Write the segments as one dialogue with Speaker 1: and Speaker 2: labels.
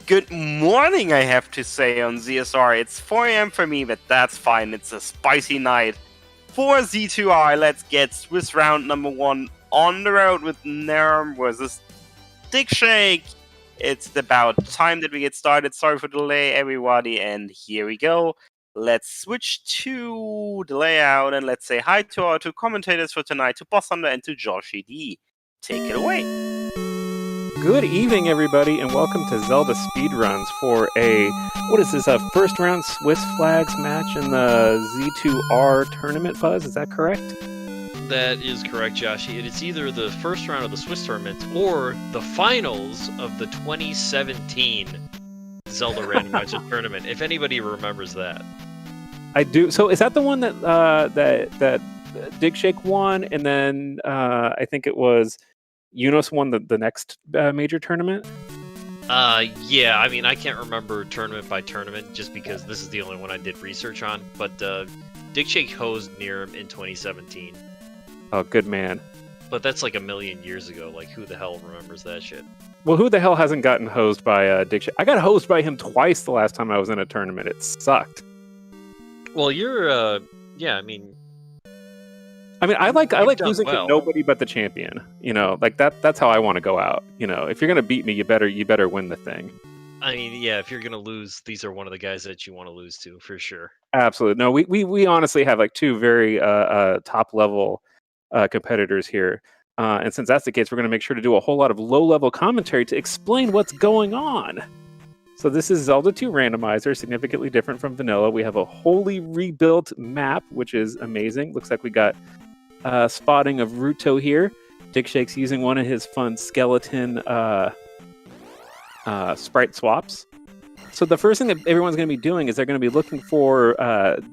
Speaker 1: Good morning, I have to say, on ZSR. It's 4 a.m. for me, but that's fine. It's a spicy night. For Z2R, let's get Swiss round number 1 on the road with neeerm versus digshake. It's about time that we get started. Sorry for the delay, everybody, and here we go. Let's switch to the layout and let's say hi to our two commentators for tonight, to Boss Thunder and to Joshi D. Take it away.
Speaker 2: Good evening, everybody, and welcome to Zelda Speedruns for a, what is this, a first round Swiss Flags match in the Z2R Tournament, Fuzz? Is that correct?
Speaker 3: That is correct, Joshi. It is either the first round of the Swiss Tournament or the finals of the 2017 Zelda Randomizer Tournament, if anybody remembers that.
Speaker 2: I do. So is that the one that that digshake won, and then I think it was Yunus won the next major tournament?
Speaker 3: Yeah, I mean, I can't remember tournament by tournament just because this is the only one I did research on, but digshake hosed neeerm in 2017.
Speaker 2: Oh, good man.
Speaker 3: But that's like a million years ago. Like, who the hell remembers that shit?
Speaker 2: Well, who the hell hasn't gotten hosed by digshake? I got hosed by him twice the last time I was in a tournament. It sucked.
Speaker 3: Well, you're, yeah, I mean,
Speaker 2: I like losing
Speaker 3: well.
Speaker 2: to nobody but the champion. You know, like that's how I want to go out. You know, if you're gonna beat me, you better win the thing.
Speaker 3: I mean, yeah, if you're gonna lose, these are one of the guys that you want to lose to for sure.
Speaker 2: Absolutely. No, we honestly have like two very top level competitors here. And since that's the case, we're going to make sure to do a whole lot of low-level commentary to explain what's going on. So this is Zelda 2 Randomizer, significantly different from vanilla. We have a wholly rebuilt map, which is amazing. Looks like we got spotting of Ruto here. Digshake's using one of his fun skeleton sprite swaps. So the first thing that everyone's going to be doing is they're going to be looking for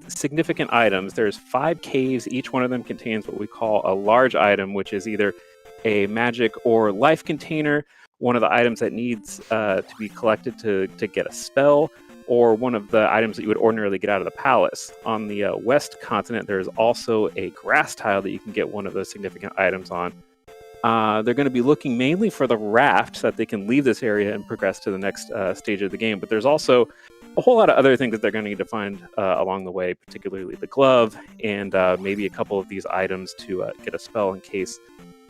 Speaker 2: significant items. There's 5 caves. Each one of them contains what we call a large item, which is either a magic or life container, one of the items that needs to be collected to get a spell, or one of the items that you would ordinarily get out of the palace. On the west continent, there's also a grass tile that you can get one of those significant items on. They're going to be looking mainly for the raft so that they can leave this area and progress to the next stage of the game. But there's also a whole lot of other things that they're going to need to find along the way, particularly the glove and maybe a couple of these items to get a spell in case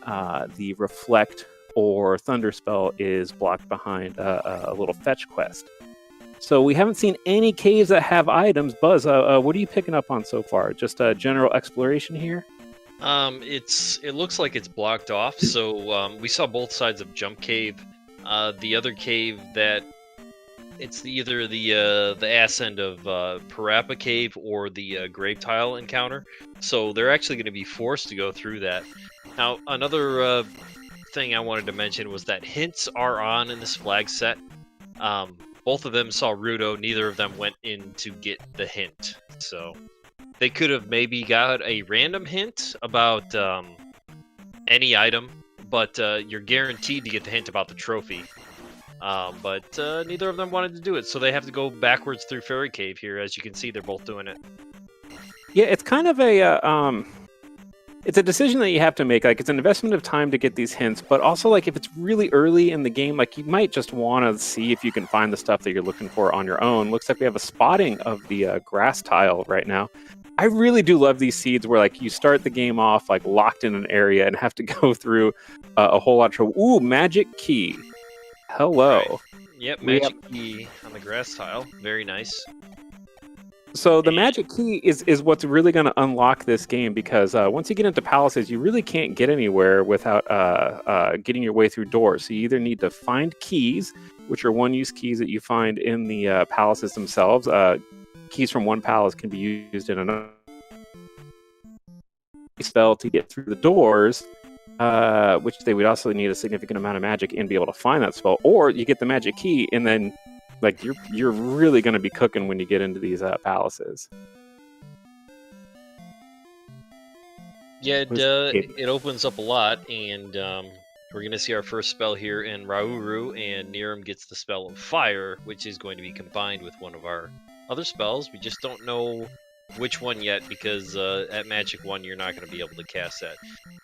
Speaker 2: the reflect or thunder spell is blocked behind a little fetch quest. So we haven't seen any caves that have items. Buzz, what are you picking up on so far? Just a general exploration here?
Speaker 3: It looks like it's blocked off. So we saw both sides of Jump Cave. The other cave that it's either the ass end of Parappa Cave or the Grave Tile encounter. So they're actually going to be forced to go through that. Now, another thing I wanted to mention was that hints are on in this flag set. Both of them saw Ruto. Neither of them went in to get the hint. So they could have maybe got a random hint about any item, but you're guaranteed to get the hint about the trophy. But neither of them wanted to do it, so they have to go backwards through Fairy Cave here. As you can see, they're both doing it.
Speaker 2: Yeah, it's kind of a it's a decision that you have to make. Like, it's an investment of time to get these hints, but also, like, if it's really early in the game, like, you might just want to see if you can find the stuff that you're looking for on your own. Looks like we have a spotting of the grass tile right now. I really do love these seeds where, like, you start the game off, like, locked in an area and have to go through a whole lot of trouble. Ooh, magic key. Hello.
Speaker 3: Right. Yep, magic key on the grass tile. Very nice.
Speaker 2: So the magic key is what's really going to unlock this game, because once you get into palaces, you really can't get anywhere without getting your way through doors. So you either need to find keys, which are one-use keys that you find in the palaces themselves. Keys from one palace can be used in another spell to get through the doors, which they would also need a significant amount of magic and be able to find that spell. Or you get the magic key and then, like, you're really going to be cooking when you get into these palaces.
Speaker 3: Yeah, it opens up a lot, and we're going to see our first spell here in Rauru, and neeerm gets the spell of fire, which is going to be combined with one of our other spells. We just don't know which one yet, because at Magic 1 you're not going to be able to cast that.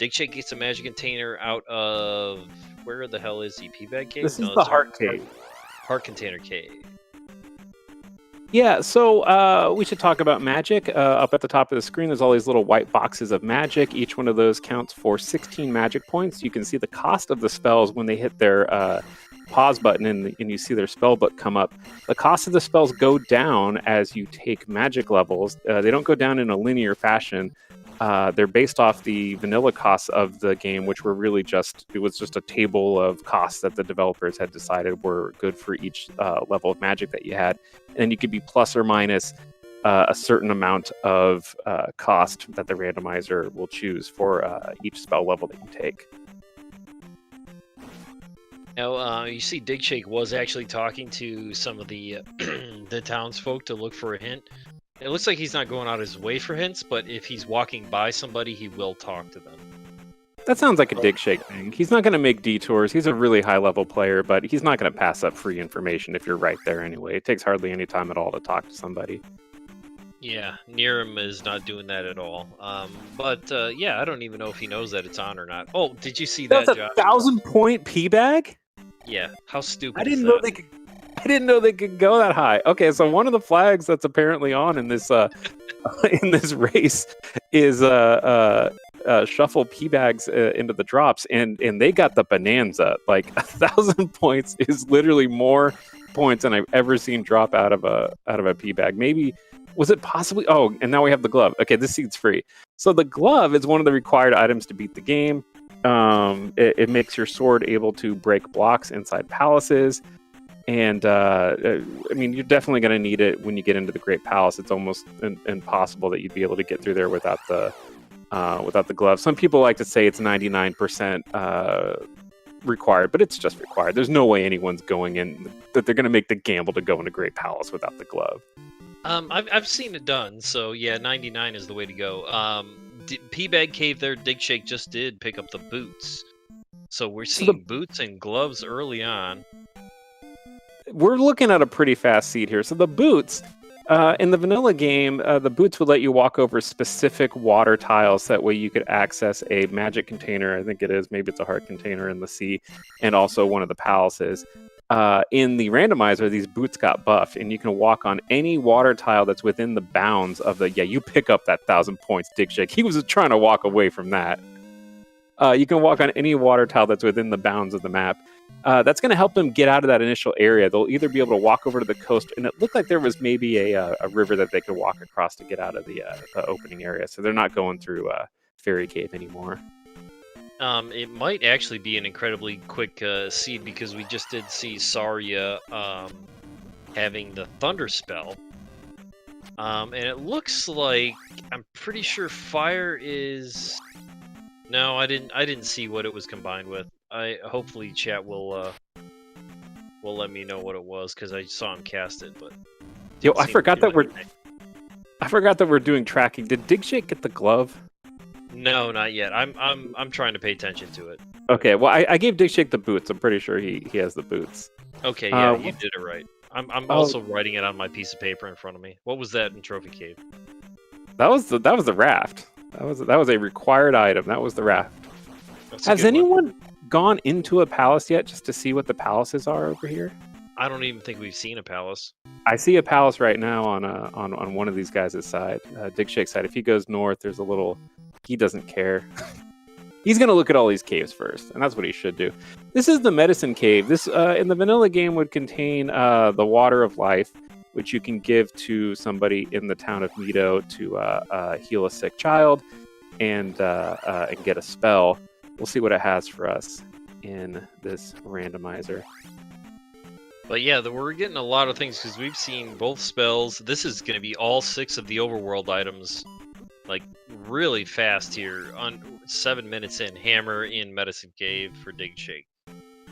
Speaker 3: Digshake gets a magic container out of... Where the hell is he? P-Bag Cave?
Speaker 2: This is the Heart Cave.
Speaker 3: Heart Container Cave.
Speaker 2: Yeah, so we should talk about magic. Up at the top of the screen, there's all these little white boxes of magic. Each one of those counts for 16 magic points. You can see the cost of the spells when they hit their pause button and you see their spell book come up. The cost of the spells go down as you take magic levels. They don't go down in a linear fashion. They're based off the vanilla costs of the game, which were really it was just a table of costs that the developers had decided were good for each level of magic that you had. And then you could be plus or minus a certain amount of cost that the randomizer will choose for each spell level that you take.
Speaker 3: Now, you see Digshake was actually talking to some of the the townsfolk to look for a hint. It looks like he's not going out his way for hints, but if he's walking by somebody, he will talk to them.
Speaker 2: That sounds like a Digshake thing. He's not going to make detours. He's a really high-level player, but he's not going to pass up free information if you're right there anyway. It takes hardly any time at all to talk to somebody.
Speaker 3: Yeah, neeerm is not doing that at all. But yeah, I don't even know if he knows that it's on or not. Oh, did you see that,
Speaker 2: That's
Speaker 3: Josh?
Speaker 2: 1,000-point P-bag?
Speaker 3: Yeah, how stupid
Speaker 2: I
Speaker 3: is
Speaker 2: didn't
Speaker 3: that?
Speaker 2: know they could. I didn't know they could go that high. Okay, so one of the flags that's apparently on in this in this race is shuffle P bags into the drops, and they got the bonanza. Like 1,000 points is literally more points than I've ever seen drop out of a P bag. Maybe was it possibly? Oh, and now we have the glove. Okay, this seat's free. So the glove is one of the required items to beat the game. It makes your sword able to break blocks inside palaces. And I mean, you're definitely going to need it when you get into the Great Palace. It's almost impossible that you'd be able to get through there without the glove. Some people like to say it's 99% required, but it's just required. There's no way anyone's going in that they're going to make the gamble to go into Great Palace without the glove.
Speaker 3: I've seen it done, so yeah, 99 is the way to go. P-Bag Cave there, Digshake just did pick up the boots. So we're seeing boots and gloves early on.
Speaker 2: We're looking at a pretty fast seed here. So the boots, in the vanilla game, the boots would let you walk over specific water tiles. That way you could access a magic container. I think it is. Maybe it's a heart container in the sea. And also one of the palaces. In the randomizer, these boots got buffed. And you can walk on any water tile that's within the bounds of the... Yeah, you pick up that 1,000 points, Digshake. He was trying to walk away from that. You can walk on any water tile that's within the bounds of the map. That's going to help them get out of that initial area. They'll either be able to walk over to the coast, and it looked like there was maybe a river that they could walk across to get out of the opening area. So they're not going through Fairy Cave anymore.
Speaker 3: It might actually be an incredibly quick seed because we just did see Saria having the Thunder spell. And it looks like, I'm pretty sure fire is... No, I didn't see what it was combined with. Hopefully chat will let me know what it was because I saw him cast it, but
Speaker 2: Yo, I forgot that we're doing tracking. Did Digshake get the glove?
Speaker 3: No, not yet. I'm trying to pay attention to it.
Speaker 2: Okay, well I gave Digshake the boots. I'm pretty sure he has the boots.
Speaker 3: Okay, yeah, you did it right. I'm also writing it on my piece of paper in front of me. What was that in Trophy Cave?
Speaker 2: That was the raft. That was a required item. That was the raft. Has anyone gone into a palace yet just to see what the palaces are over here?
Speaker 3: I don't even think we've seen a palace.
Speaker 2: I see a palace right now on one of these guys' side, Digshake's side. If he goes north, there's a little... He doesn't care. He's going to look at all these caves first, and that's what he should do. This is the medicine cave. This, in the vanilla game, would contain the water of life, which you can give to somebody in the town of Mido to heal a sick child and get a spell. We'll see what it has for us in this randomizer.
Speaker 3: But yeah, we're getting a lot of things because we've seen both spells. This is going to be all 6 of the overworld items, like really fast here. On 7 minutes in, Hammer in Medicine Cave for Digshake.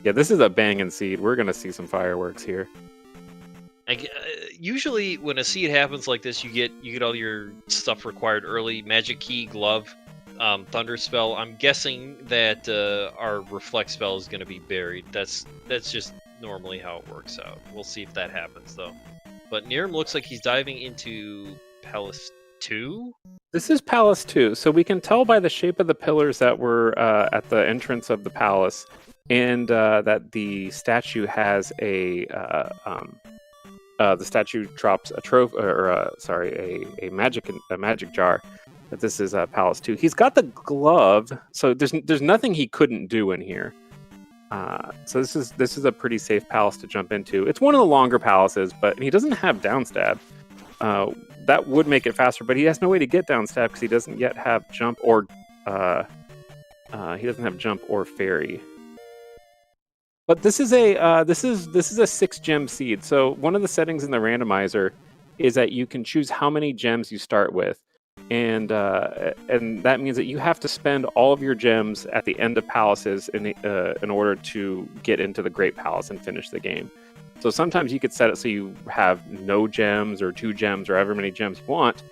Speaker 2: Yeah, this is a banging seed. We're going to see some fireworks here.
Speaker 3: Usually when a seed happens like this, you get all your stuff required early. Magic Key, Glove, Thunder Spell. I'm guessing that our Reflect spell is going to be buried. That's just normally how it works out. We'll see if that happens though. But neeerm looks like he's diving into Palace 2.
Speaker 2: This is Palace 2, so we can tell by the shape of the pillars that were at the entrance of the palace and that the statue has the statue drops a trophy, or a magic jar. That this is Palace 2. He's got the glove, so there's nothing he couldn't do in here. So this is a pretty safe palace to jump into. It's one of the longer palaces, but he doesn't have downstab. That would make it faster, but he has no way to get downstab because he doesn't yet have jump or fairy. But this is a 6-gem seed. So one of the settings in the randomizer is that you can choose how many gems you start with, and that means that you have to spend all of your gems at the end of palaces in order to get into the Great Palace and finish the game. So sometimes you could set it so you have no gems or 2 gems or however many gems you want,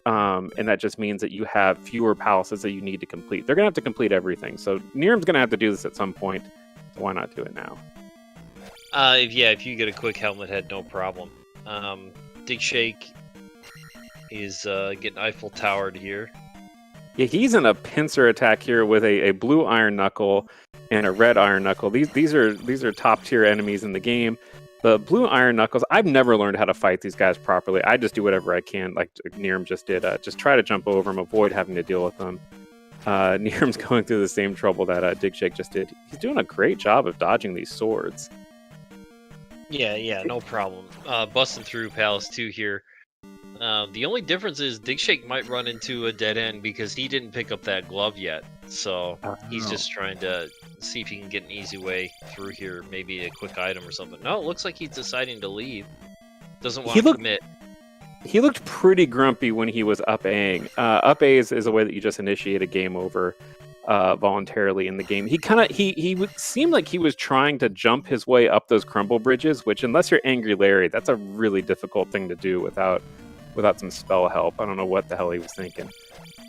Speaker 2: and that just means that you have fewer palaces that you need to complete. They're gonna have to complete everything. So neeerm's gonna have to do this at some point. So why not do it now?
Speaker 3: If you get a quick helmet head, no problem. Digshake is getting Eiffel Towered here.
Speaker 2: Yeah, he's in a pincer attack here with a blue iron knuckle and a red iron knuckle. These are top tier enemies in the game. The blue iron knuckles, I've never learned how to fight these guys properly. I just do whatever I can, like neeerm just did. Just try to jump over them, avoid having to deal with them. neeerm's going through the same trouble that digshake just did. He's doing a great job of dodging these swords.
Speaker 3: Yeah, no problem. Busting through Palace 2 here. The only difference is digshake might run into a dead end because he didn't pick up that glove yet. So he's just trying to see if he can get an easy way through here, maybe a quick item or something. No, it looks like he's deciding to leave. Doesn't want to commit.
Speaker 2: He looked pretty grumpy when he was up-Aing. Up-A is a way that you just initiate a game over voluntarily in the game. He would seem like he was trying to jump his way up those crumble bridges, which unless you're Angry Larry, that's a really difficult thing to do without some spell help. I don't know what the hell he was thinking.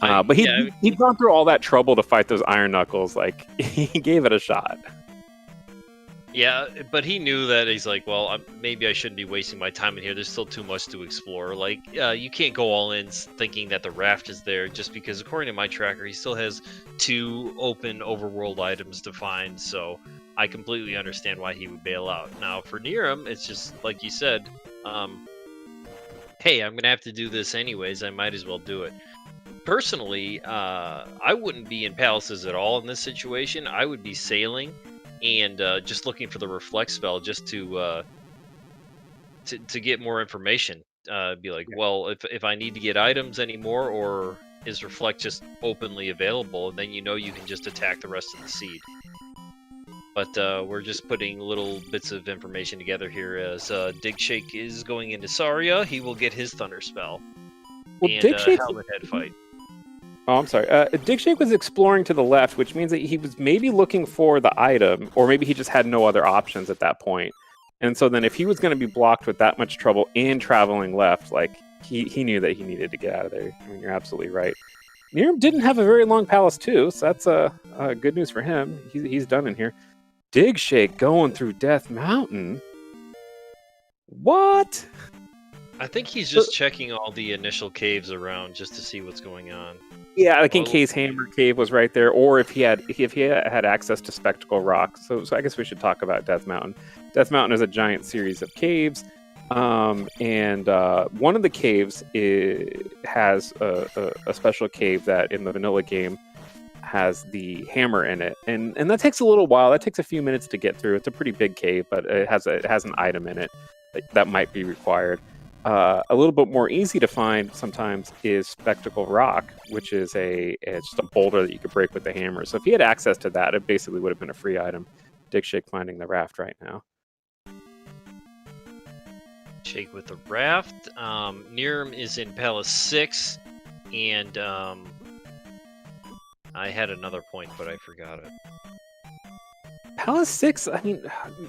Speaker 2: But he'd gone through all that trouble to fight those iron knuckles. Like, he gave it a shot.
Speaker 3: Yeah, but he knew that. He's like, well, maybe I shouldn't be wasting my time in here. There's still too much to explore. Like, you can't go all in thinking that the raft is there, just because according to my tracker, he still has 2 open overworld items to find. So I completely understand why he would bail out. Now, for neeerm, it's just like you said. Hey, I'm gonna have to do this anyways. I might as well do it. Personally, I wouldn't be in palaces at all in this situation. I would be sailing and just looking for the reflect spell, just to get more information. Be like, well, if I need to get items anymore, or is reflect just openly available, and then you can just attack the rest of the seed. But we're just putting little bits of information together here. As digshake is going into Saria, he will get his thunder spell.
Speaker 2: Well,
Speaker 3: and helmet head fight.
Speaker 2: Oh, I'm sorry. Digshake was exploring to the left, which means that he was maybe looking for the item, or maybe he just had no other options at that point. And so then if he was going to be blocked with that much trouble and traveling left, like, he knew that he needed to get out of there. I mean, you're absolutely right. neeerm didn't have a very long palace, too, so that's good news for him. He's done in here. Digshake going through Death Mountain? What?
Speaker 3: I think he's just checking all the initial caves around just to see what's going on.
Speaker 2: Yeah, like in case Hammer Cave was right there, or if he had access to Spectacle Rock. So I guess we should talk about Death Mountain. Death Mountain is a giant series of caves, and one of the caves has a special cave that in the vanilla game has the hammer in it, and that takes a little while. That takes a few minutes to get through. It's a pretty big cave, but it has an item in it that might be required. A little bit more easy to find sometimes is Spectacle Rock, which is it's just a boulder that you could break with the hammer. So if he had access to that, it basically would have been a free item. Digshake finding the raft right now.
Speaker 3: Shake with the raft. neeerm is in Palace 6, and I had another point, but I forgot it.
Speaker 2: Palace 6, I mean,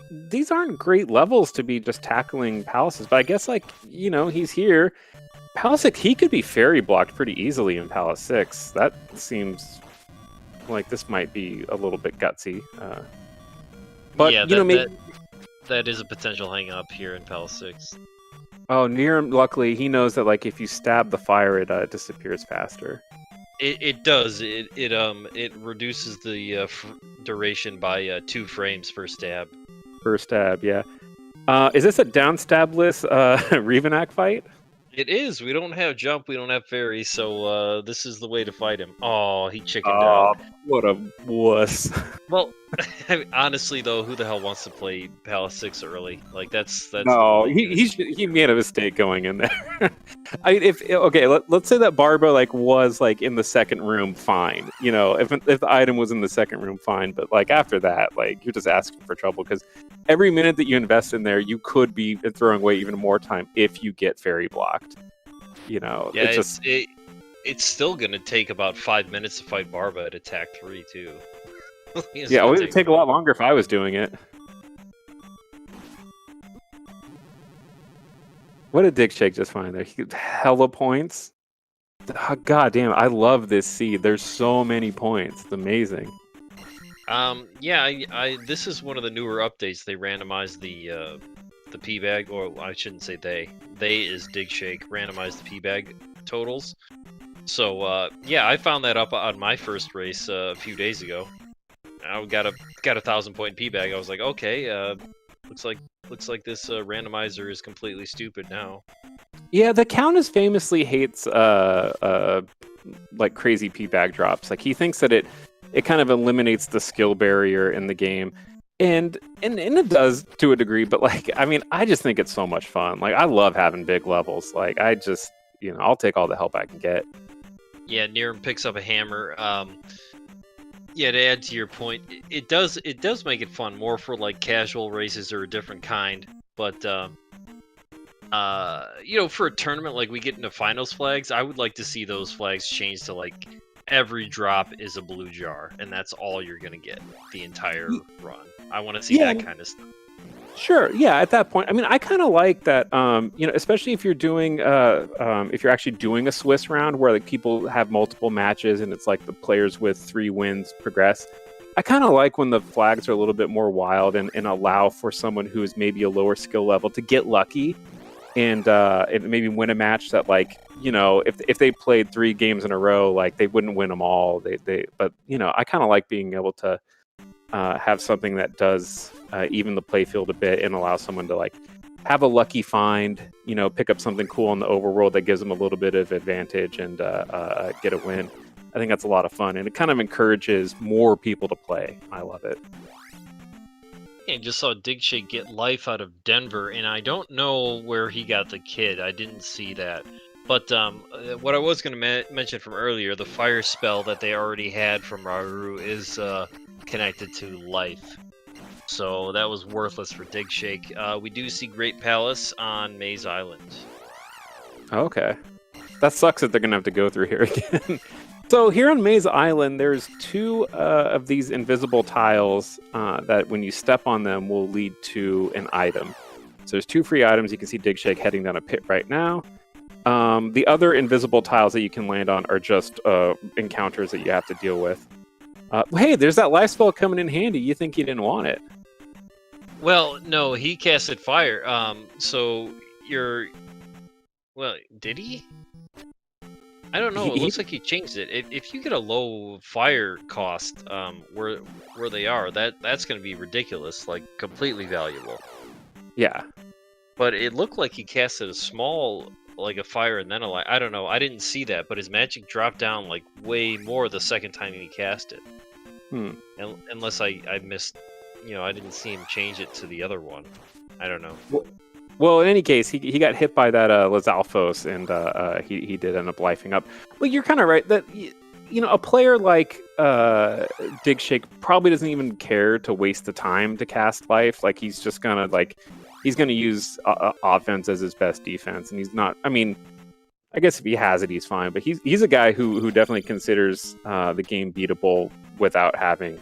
Speaker 2: these aren't great levels to be just tackling palaces, but I guess, he's here. Palace 6, he could be fairy blocked pretty easily in Palace 6. That seems like this might be a little bit gutsy. But,
Speaker 3: yeah,
Speaker 2: maybe...
Speaker 3: that is a potential hang-up here in Palace 6.
Speaker 2: Oh, neeerm, luckily, he knows that, if you stab the fire, it disappears faster.
Speaker 3: It does. It reduces the duration by 2 frames per stab.
Speaker 2: Per stab, yeah. Is this a downstab-less Revenak fight?
Speaker 3: It is. We don't have jump. We don't have fairy. So this is the way to fight him. Oh, he chickened
Speaker 2: Oh,
Speaker 3: out.
Speaker 2: what a wuss.
Speaker 3: Well, I mean, honestly though, who the hell wants to play Palace 6 early? Like that's
Speaker 2: No,
Speaker 3: the
Speaker 2: he made a mistake going in there. Let's say that Barba was in the second room, fine. If the item was in the second room, fine. But after that, you're just asking for trouble because every minute that you invest in there, you could be throwing away even more time if you get fairy blocked.
Speaker 3: Yeah, it's still gonna take about 5 minutes to fight Barba at attack 3 too.
Speaker 2: Yeah, it would take a lot longer if I was doing it. What did Digshake just find there? He hella points. Oh, God damn, I love this seed. There's so many points. It's amazing.
Speaker 3: Yeah, this is one of the newer updates. They randomized the P bag, or I shouldn't say they. They is Digshake randomized the P bag totals. So yeah, I found that up on my first race a few days ago. I got a 1,000-point P bag. I was like, okay, looks like this randomizer is completely stupid now.
Speaker 2: Yeah, the Countess famously hates crazy P bag drops. He thinks that it kind of eliminates the skill barrier in the game. And it does to a degree, but I just think it's so much fun. I love having big levels. I just I'll take all the help I can get.
Speaker 3: Yeah, neeerm picks up a hammer. Yeah, to add to your point, it does make it fun, more for casual races or a different kind. But for a tournament we get into finals flags, I would like to see those flags change to every drop is a blue jar, and that's all you're gonna get the entire run. I want to see that kind of stuff.
Speaker 2: Sure. Yeah. At that point, I mean, I kind of like that. Especially if you're doing, if you're actually doing a Swiss round where people have multiple matches and it's the players with 3 wins progress. I kind of like when the flags are a little bit more wild and allow for someone who is maybe a lower skill level to get lucky and maybe win a match that if they played 3 games in a row, they wouldn't win them all. But I kind of like being able to have something that does even the playfield a bit and allow someone to have a lucky find, pick up something cool in the overworld that gives them a little bit of advantage and get a win. I think that's a lot of fun, and it kind of encourages more people to play. I love it.
Speaker 3: I just saw Digshake get life out of Denver, and I don't know where he got the kid. I didn't see that. But what I was going to mention from earlier, the fire spell that they already had from Rauru is connected to life. So that was worthless for Digshake. We do see Great Palace on Maze Island.
Speaker 2: Okay. That sucks that they're going to have to go through here again. So here on Maze Island, there's 2 of these invisible tiles that when you step on them will lead to an item. So there's 2 free items. You can see Digshake heading down a pit right now. The other invisible tiles that you can land on are just encounters that you have to deal with. Hey, there's that life spell coming in handy. You think he didn't want it?
Speaker 3: Well, no, he casted fire. So you're... Well, did he? I don't know. It looks like he changed it. If you get a low fire cost where they are, that's going to be ridiculous, completely valuable.
Speaker 2: Yeah.
Speaker 3: But it looked like he casted a small, a fire and then a light. I don't know. I didn't see that, but his magic dropped down way more the second time he cast it. Unless I missed, I didn't see him change it to the other one. I don't know.
Speaker 2: Well, in any case, he got hit by that Lizalfos, and he did end up lifing up. But you're kind of right that a player like Digshake probably doesn't even care to waste the time to cast life. He's just gonna he's gonna use offense as his best defense, and he's not. I mean, I guess if he has it, he's fine. But he's a guy who definitely considers the game beatable without having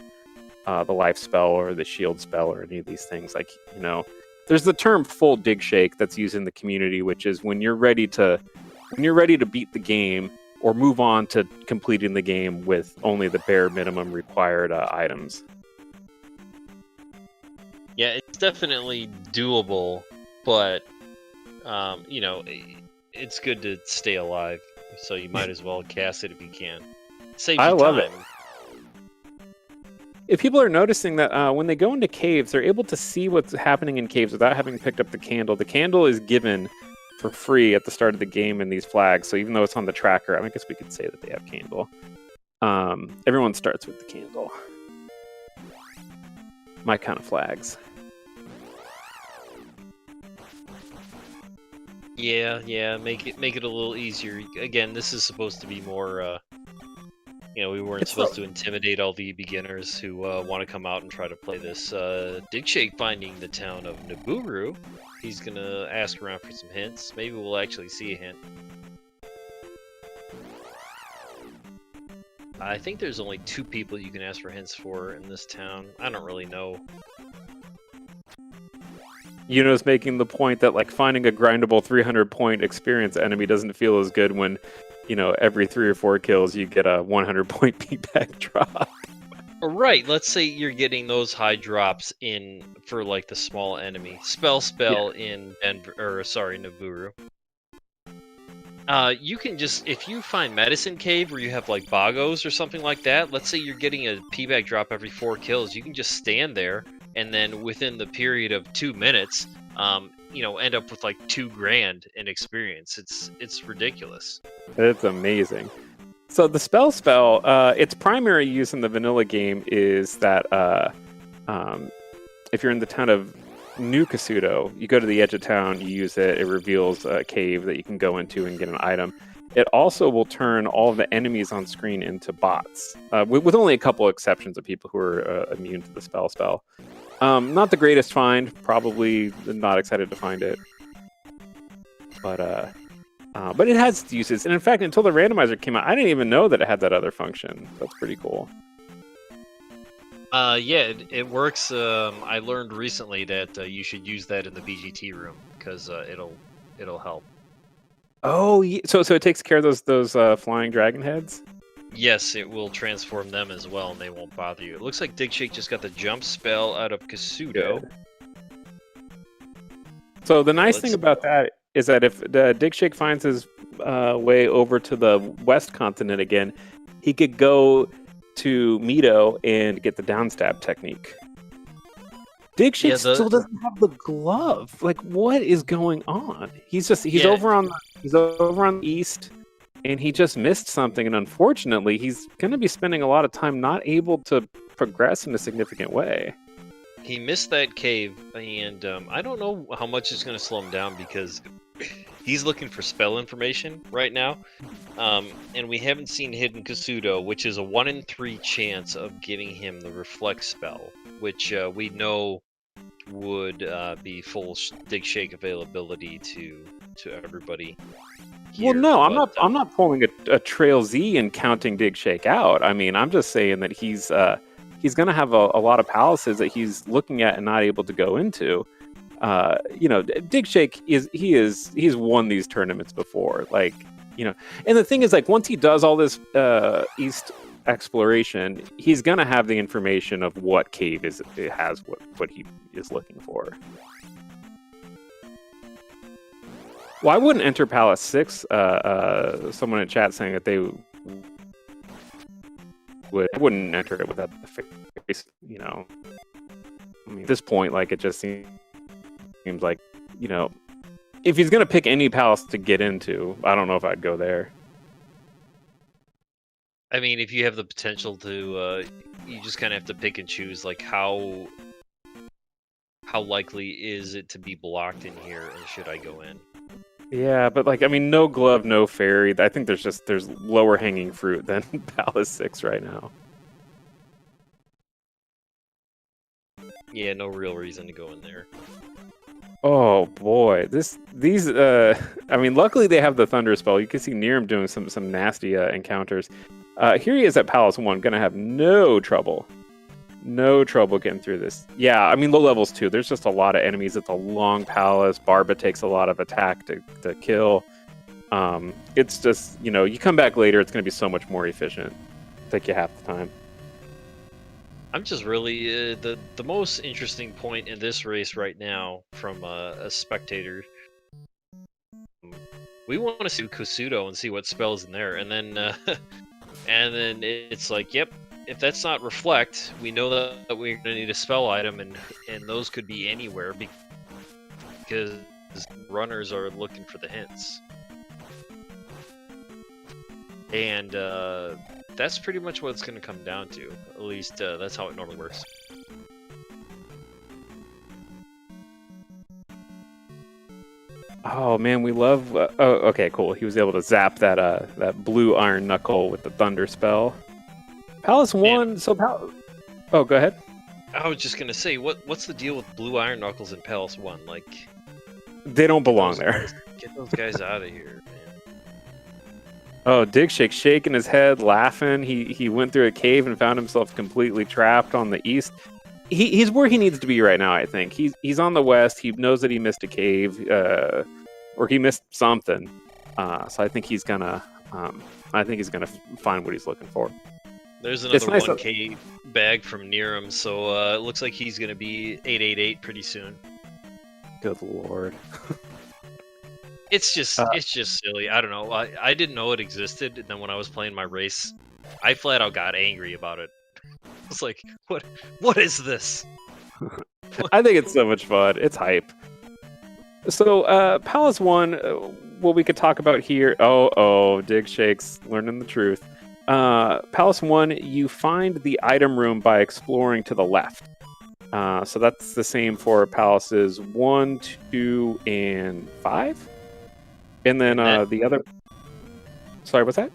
Speaker 2: the life spell or the shield spell or any of these things. There's the term full Digshake that's used in the community, which is when you're ready to beat the game or move on to completing the game with only the bare minimum required items.
Speaker 3: Yeah, it's definitely doable, but it's good to stay alive, so you might as well cast it if you can. Saves
Speaker 2: I
Speaker 3: you
Speaker 2: love
Speaker 3: time.
Speaker 2: it. If people are noticing that when they go into caves, they're able to see what's happening in caves without having picked up the candle. The candle is given for free at the start of the game in these flags. So even though it's on the tracker, I guess we could say that they have candle. Everyone starts with the candle. My kind of flags.
Speaker 3: Yeah, make it a little easier. Again, this is supposed to be more. We weren't supposed to intimidate all the beginners who want to come out and try to play this. Digshake finding the town of Nibiru. He's gonna ask around for some hints. Maybe we'll actually see a hint. I think there's only 2 people you can ask for hints for in this town. I don't really know.
Speaker 2: Yuno's making the point that like finding a grindable 300-point experience enemy doesn't feel as good when, every 3 or 4 kills you get a 100-point beatback drop.
Speaker 3: Right, let's say you're getting those high drops in for like the small enemy. Spell in Nibiru. You can just, if you find Medicine Cave where you have like Boggos or something like that, let's say you're getting a P-back drop every 4 kills, you can just stand there and then within the period of 2 minutes, end up with like $2,000 in experience. It's ridiculous.
Speaker 2: It's amazing. So the spell, its primary use in the vanilla game is that if you're in the town of New Kasuto, you go to the edge of town, you use it, it reveals a cave that you can go into and get an item. It also will turn all of the enemies on screen into bots, with only a couple exceptions of people who are immune to the spell. Not the greatest find, probably not excited to find it. But it has its uses, and in fact, until the randomizer came out, I didn't even know that it had that other function. That's pretty cool.
Speaker 3: Yeah, it works. I learned recently that you should use that in the BGT room because it'll help.
Speaker 2: Oh, yeah. So it takes care of those flying dragon heads?
Speaker 3: Yes, it will transform them as well, and they won't bother you. It looks like Digshake just got the jump spell out of Kasuto.
Speaker 2: Good. So the nice thing about that is that if the Digshake finds his way over to the west continent again, he could go to Mito and get the downstab technique. Digshake still doesn't have the glove. Like, what is going on? He's over on the east, and he just missed something. And unfortunately, he's going to be spending a lot of time not able to progress in a significant way.
Speaker 3: He missed that cave, and I don't know how much it's going to slow him down because he's looking for spell information right now, and we haven't seen Hidden Kasuto, which is a 1 in 3 chance of giving him the Reflect spell, which we know would be full Digshake availability to everybody. Here,
Speaker 2: well, no, I'm not pulling a Trail Z and counting Digshake out. I mean, I'm just saying that he's going to have a lot of palaces that he's looking at and not able to go into. Digshake he's won these tournaments before, and the thing is, like, once he does all this east exploration, he's gonna have the information of what cave has what he is looking for. Well, I wouldn't enter Palace 6. Someone in chat saying that they wouldn't enter it without the face. I mean, at this point, like, it just seems like, if he's gonna pick any palace to get into, I don't know if I'd go there.
Speaker 3: I mean, if you have the potential to, you just kind of have to pick and choose, like, how likely is it to be blocked in here, and should I go in?
Speaker 2: Yeah, but no glove, no fairy. I think there's lower hanging fruit than Palace 6 right now.
Speaker 3: Yeah, no real reason to go in there.
Speaker 2: Oh boy, luckily they have the Thunder spell. You can see neeerm doing some nasty encounters. Here he is at Palace 1, gonna have no trouble getting through this. Yeah, low levels too. There's just a lot of enemies at the long palace. Barba takes a lot of attack to kill. It's just, you come back later, it's gonna be so much more efficient. Take you half the time.
Speaker 3: I'm just really the most interesting point in this race right now from a spectator. We want to see Kasuto and see what spells in there, and then And then it's like, yep, if that's not reflect, we know that we're going to need a spell item, and those could be anywhere because runners are looking for the hints. And that's pretty much what it's going to come down to. At least that's how it normally works.
Speaker 2: Oh man, we love. Oh, okay, cool. He was able to zap that blue iron knuckle with the thunder spell. Palace won. So Oh, go ahead.
Speaker 3: I was just gonna say, what's the deal with blue iron knuckles in Palace 1? Like,
Speaker 2: they don't belong there.
Speaker 3: Get those guys out of here, man.
Speaker 2: Oh, digshake shaking his head, laughing. He went through a cave and found himself completely trapped on the east. He's where he needs to be right now. I think he's on the west. He knows that he missed a cave, or he missed something. So I think he's gonna. I think he's gonna find what he's looking for.
Speaker 3: There's another 1K bag from neeerm, so it looks like he's gonna be 888 pretty soon.
Speaker 2: Good lord.
Speaker 3: It's just silly. I don't know. I didn't know it existed, and then when I was playing my race, I flat out got angry about it. I was like, what is this?
Speaker 2: I think it's so much fun. It's hype. So, Palace 1, what we could talk about here. Oh, Digshake's learning the truth. Palace 1, you find the item room by exploring to the left. So that's the same for Palaces 1, 2, and 5. And then the other... Sorry, what's that?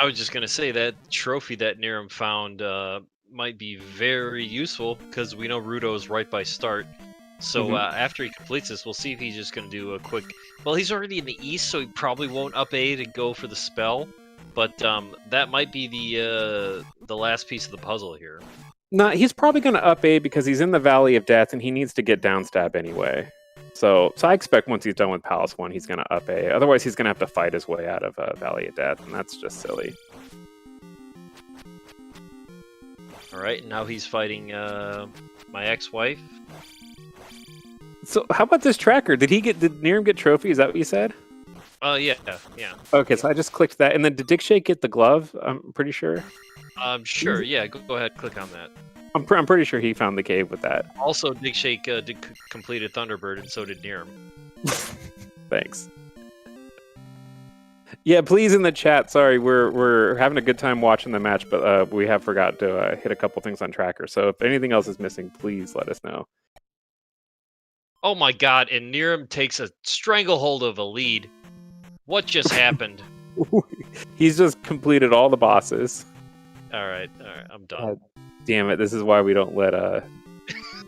Speaker 3: I was just going to say that trophy that neeerm found might be very useful, because we know Rudo's right by start. So after he completes this, we'll see if he's just going to do a quick... Well, he's already in the east, so he probably won't up A to go for the spell. But that might be the last piece of the puzzle here.
Speaker 2: No, he's probably going to up A because he's in the Valley of Death, and he needs to get downstab anyway. So I expect once he's done with Palace 1, he's going to up A. Otherwise, he's going to have to fight his way out of Valley of Death, and that's just silly.
Speaker 3: All right, now he's fighting my ex-wife.
Speaker 2: So how about this tracker? Did neeerm get trophy? Is that what you said?
Speaker 3: Yeah.
Speaker 2: Okay, so I just clicked that, and then did Digshake get the glove? I'm pretty sure.
Speaker 3: Sure. Yeah, go ahead, click on that.
Speaker 2: I'm pretty sure he found the cave with that.
Speaker 3: Also, Digshake completed Thunderbird, and so did neeerm.
Speaker 2: Thanks. Yeah, please in the chat. Sorry, we're having a good time watching the match, but we have forgot to hit a couple things on tracker. So if anything else is missing, please let us know.
Speaker 3: Oh my god, and neeerm takes a stranglehold of a lead. What just happened?
Speaker 2: He's just completed all the bosses.
Speaker 3: Alright, I'm done.
Speaker 2: Damn it, this is why we don't let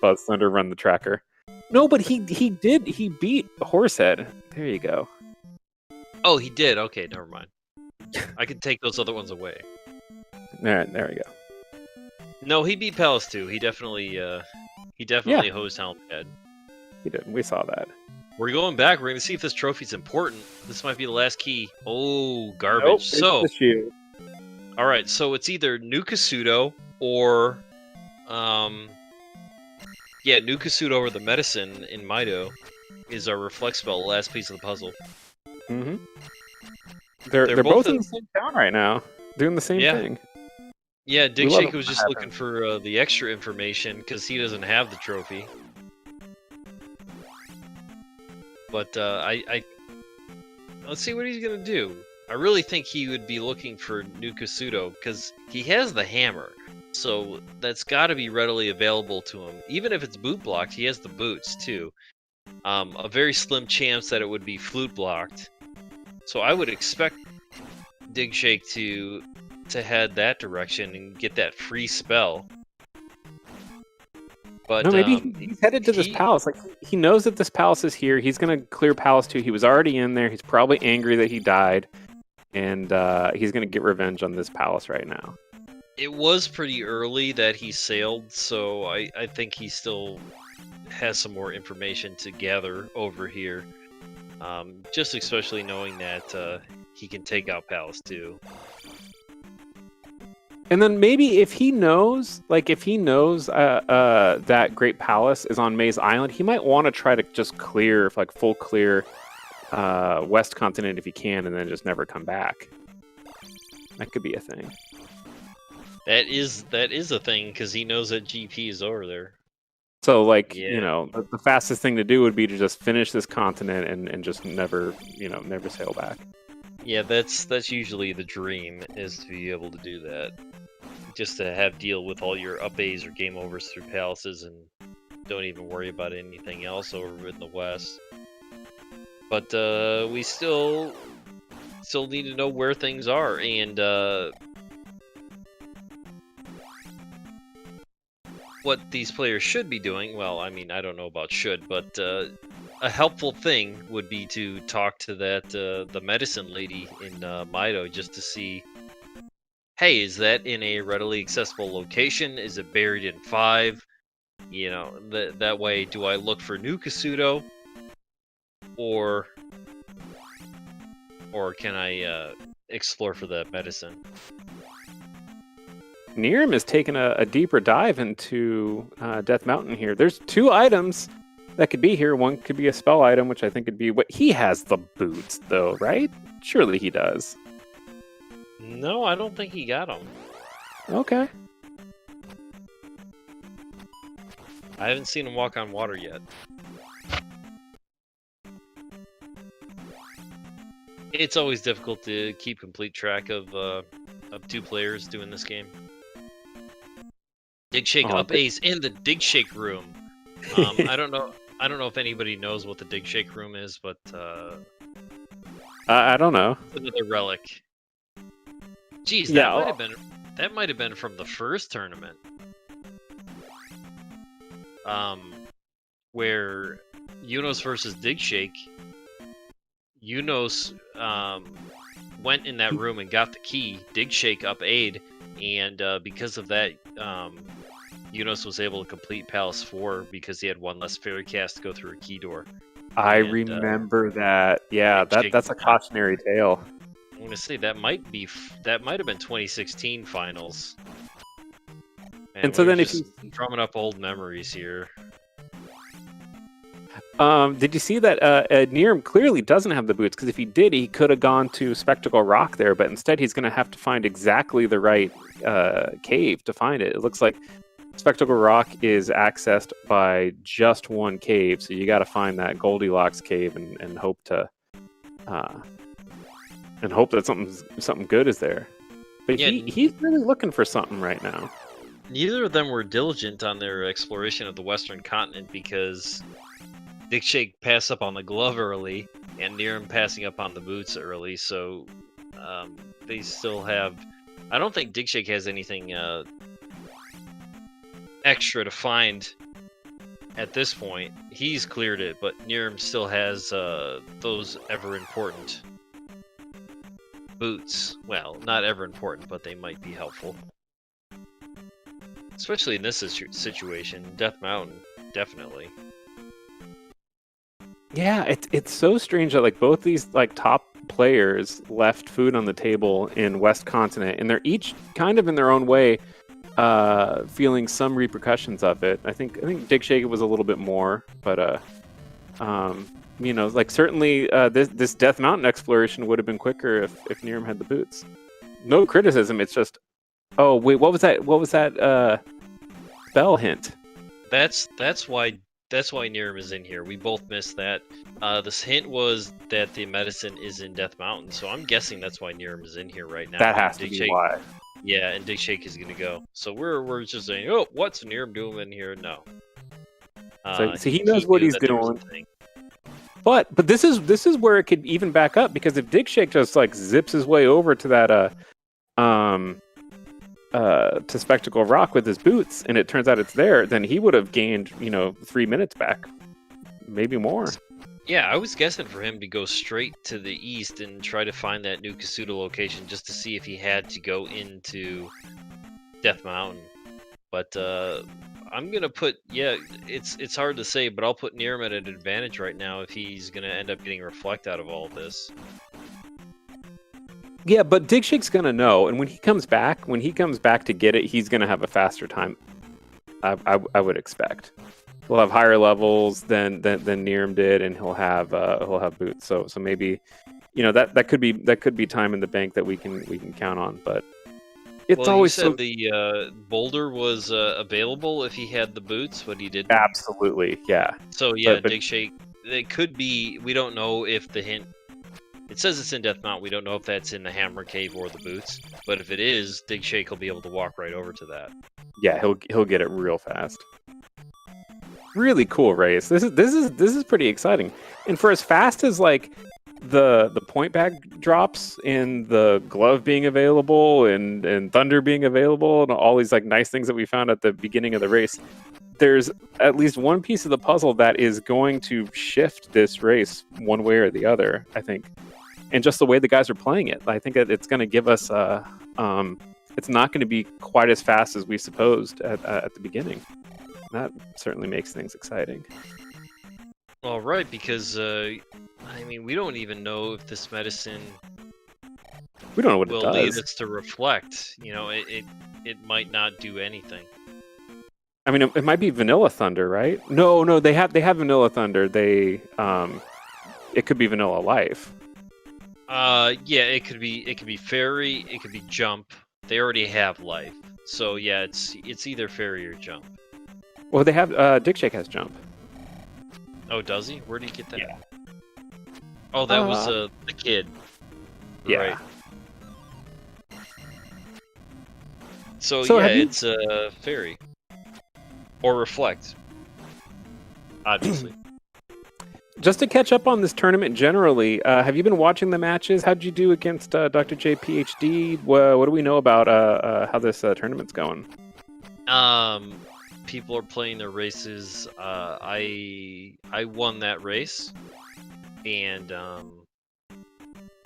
Speaker 2: Buzz Thunder run the tracker. No, but he beat Horsehead. There you go.
Speaker 3: Oh, he did? Okay, never mind. I can take those other ones away.
Speaker 2: There we go.
Speaker 3: No, he beat Palace too. He definitely hosed Helmhead.
Speaker 2: He did. We saw that.
Speaker 3: We're going back. We're going to see if this trophy's important. This might be the last key. Oh, garbage.
Speaker 2: Nope,
Speaker 3: so,
Speaker 2: it's the shield.
Speaker 3: All right. So it's either Nukasudo or, Nukasudo or the medicine in Mido is our reflect spell, the last piece of the puzzle.
Speaker 2: Mm-hmm. They're both in the same town right now, doing the same thing.
Speaker 3: Yeah, Digshake was just looking for the extra information because he doesn't have the trophy. But let's see what he's gonna do. I really think he would be looking for Nukasudo because he has the hammer, so that's got to be readily available to him. Even if it's boot blocked, he has the boots too. A very slim chance that it would be flute blocked. So I would expect Digshake to head that direction and get that free spell. But
Speaker 2: no, maybe he's headed to this palace. Like he knows that this palace is here. He's gonna clear Palace 2. He was already in there. He's probably angry that he died, and he's gonna get revenge on this palace right now.
Speaker 3: It was pretty early that he sailed, so I think he still has some more information to gather over here. Just especially knowing that he can take out Palace 2.
Speaker 2: And then maybe if he knows that Great Palace is on Maze Island, he might want to try to just clear, full clear West Continent if he can, and then just never come back. That could be a thing.
Speaker 3: That is a thing because he knows that GP is over there.
Speaker 2: So, like,
Speaker 3: Yeah.
Speaker 2: the fastest thing to do would be to just finish this continent and just never, never sail back.
Speaker 3: Yeah, that's usually the dream, is to be able to do that. Just to have deal with all your up A's or game overs through palaces and don't even worry about anything else over in the west. But we still need to know where things are, and what these players should be doing. Well, I mean, I don't know about should, but a helpful thing would be to talk to that the medicine lady in Mido just to see, hey, is that in a readily accessible location? Is it buried in 5? That way, do I look for new Kasuto, or can I explore for that medicine?
Speaker 2: neeerm is taking a deeper dive into Death Mountain here. There's 2 items that could be here. One could be a spell item, which I think could be what he has the boots, though, right? Surely he does.
Speaker 3: No, I don't think he got them.
Speaker 2: Okay.
Speaker 3: I haven't seen him walk on water yet. It's always difficult to keep complete track of 2 players doing this game. Digshake up A's in the Digshake room. I don't know if anybody knows what the Digshake room is, but
Speaker 2: I don't know.
Speaker 3: Another relic. Geez,
Speaker 2: Yeah,
Speaker 3: that might have been from the first tournament. Where Yunos versus Digshake, Yunos went in that room and got the key. Digshake up Aid, and because of that, Yunos was able to complete Palace 4 because he had 1 less fairy cast to go through a key door.
Speaker 2: I remember that. Yeah, that's a cautionary tale.
Speaker 3: I'm gonna say that might have been 2016 finals.
Speaker 2: And so then, if you
Speaker 3: drumming up old memories here.
Speaker 2: Did you see that neeerm clearly doesn't have the boots? Because if he did, he could have gone to Spectacle Rock there, but instead he's going to have to find exactly the right cave to find it. It looks like Spectacle Rock is accessed by just 1 cave, so you got to find that Goldilocks cave and hope to that something good is there. But yeah, he's really looking for something right now.
Speaker 3: Neither of them were diligent on their exploration of the Western continent because Digshake passed up on the glove early, and neeerm passing up on the boots early, so they still have... I don't think Digshake has anything extra to find at this point. He's cleared it, but neeerm still has those ever-important boots. Well, not ever-important, but they might be helpful. Especially in this situation. Death Mountain, definitely.
Speaker 2: Yeah, it's so strange that both these top players left food on the table in West Continent, and they're each kind of in their own way feeling some repercussions of it. I think Digshake was a little bit more, but certainly this Death Mountain exploration would have been quicker if neeerm had the boots. No criticism. It's just, oh wait, what was that spell hint?
Speaker 3: That's why neeerm is in here. We both missed that. This hint was that the medicine is in Death Mountain, so I'm guessing that's why neeerm is in here right now.
Speaker 2: That has to be why.
Speaker 3: Yeah, and Digshake is gonna go. So we're just saying, oh, what's neeerm doing in here? No.
Speaker 2: So he knows what he's doing. But this is where it could even back up, because if Digshake just zips his way over to that to Spectacle Rock with his boots, and it turns out it's there, then he would have gained 3 minutes back, maybe more.
Speaker 3: Yeah, I was guessing for him to go straight to the east and try to find that new Kasuto location just to see if he had to go into Death Mountain. But I'm gonna put, it's hard to say, but I'll put neeerm at an advantage right now if he's gonna end up getting reflect out of all of this.
Speaker 2: Yeah, but Digshake's gonna know, and when he comes back to get it, he's gonna have a faster time. I would expect. He'll have higher levels than neeerm did, and he'll have boots. So maybe, that could be time in the bank that we can count on. But It's
Speaker 3: Well, you
Speaker 2: always
Speaker 3: said
Speaker 2: so
Speaker 3: the boulder was available if he had the boots, but he didn't.
Speaker 2: absolutely, yeah.
Speaker 3: So yeah,
Speaker 2: But
Speaker 3: digshake. It could be. We don't know if the hint. It says it's in Death Mount. We don't know if that's in the Hammer Cave or the boots. But if it is, digshake will be able to walk right over to that.
Speaker 2: yeah, he'll get it real fast. Really cool race. This is pretty exciting. And for as fast as like the point bag drops and the glove being available and thunder being available and all these like nice things that we found at the beginning of the race, there's at least one piece of the puzzle that is going to shift this race one way or the other, I think. And just the way the guys are playing it, I think that it's going to give us it's not going to be quite as fast as we supposed at the beginning. That certainly makes things exciting.
Speaker 3: All right, because I mean, we don't even know if this medicine
Speaker 2: We don't know what it
Speaker 3: will lead
Speaker 2: does.
Speaker 3: us to reflect. You know, it might not do anything.
Speaker 2: I mean, it might be Vanilla Thunder, right? No, they have Vanilla Thunder. They it could be Vanilla Life.
Speaker 3: Yeah, it could be fairy, it could be jump. They already have life, so yeah, it's either fairy or jump.
Speaker 2: Well, they have Digshake has Jump.
Speaker 3: Oh, does he? Where did he get that?
Speaker 2: Yeah.
Speaker 3: Oh, that was the kid.
Speaker 2: Yeah.
Speaker 3: Right. So
Speaker 2: So
Speaker 3: yeah,
Speaker 2: have you-
Speaker 3: it's fairy or reflect. Obviously.
Speaker 2: Just to catch up on this tournament generally, have you been watching the matches? How'd you do against Dr. J PhD? What do we know about how this tournament's going?
Speaker 3: People are playing their races. I won that race, and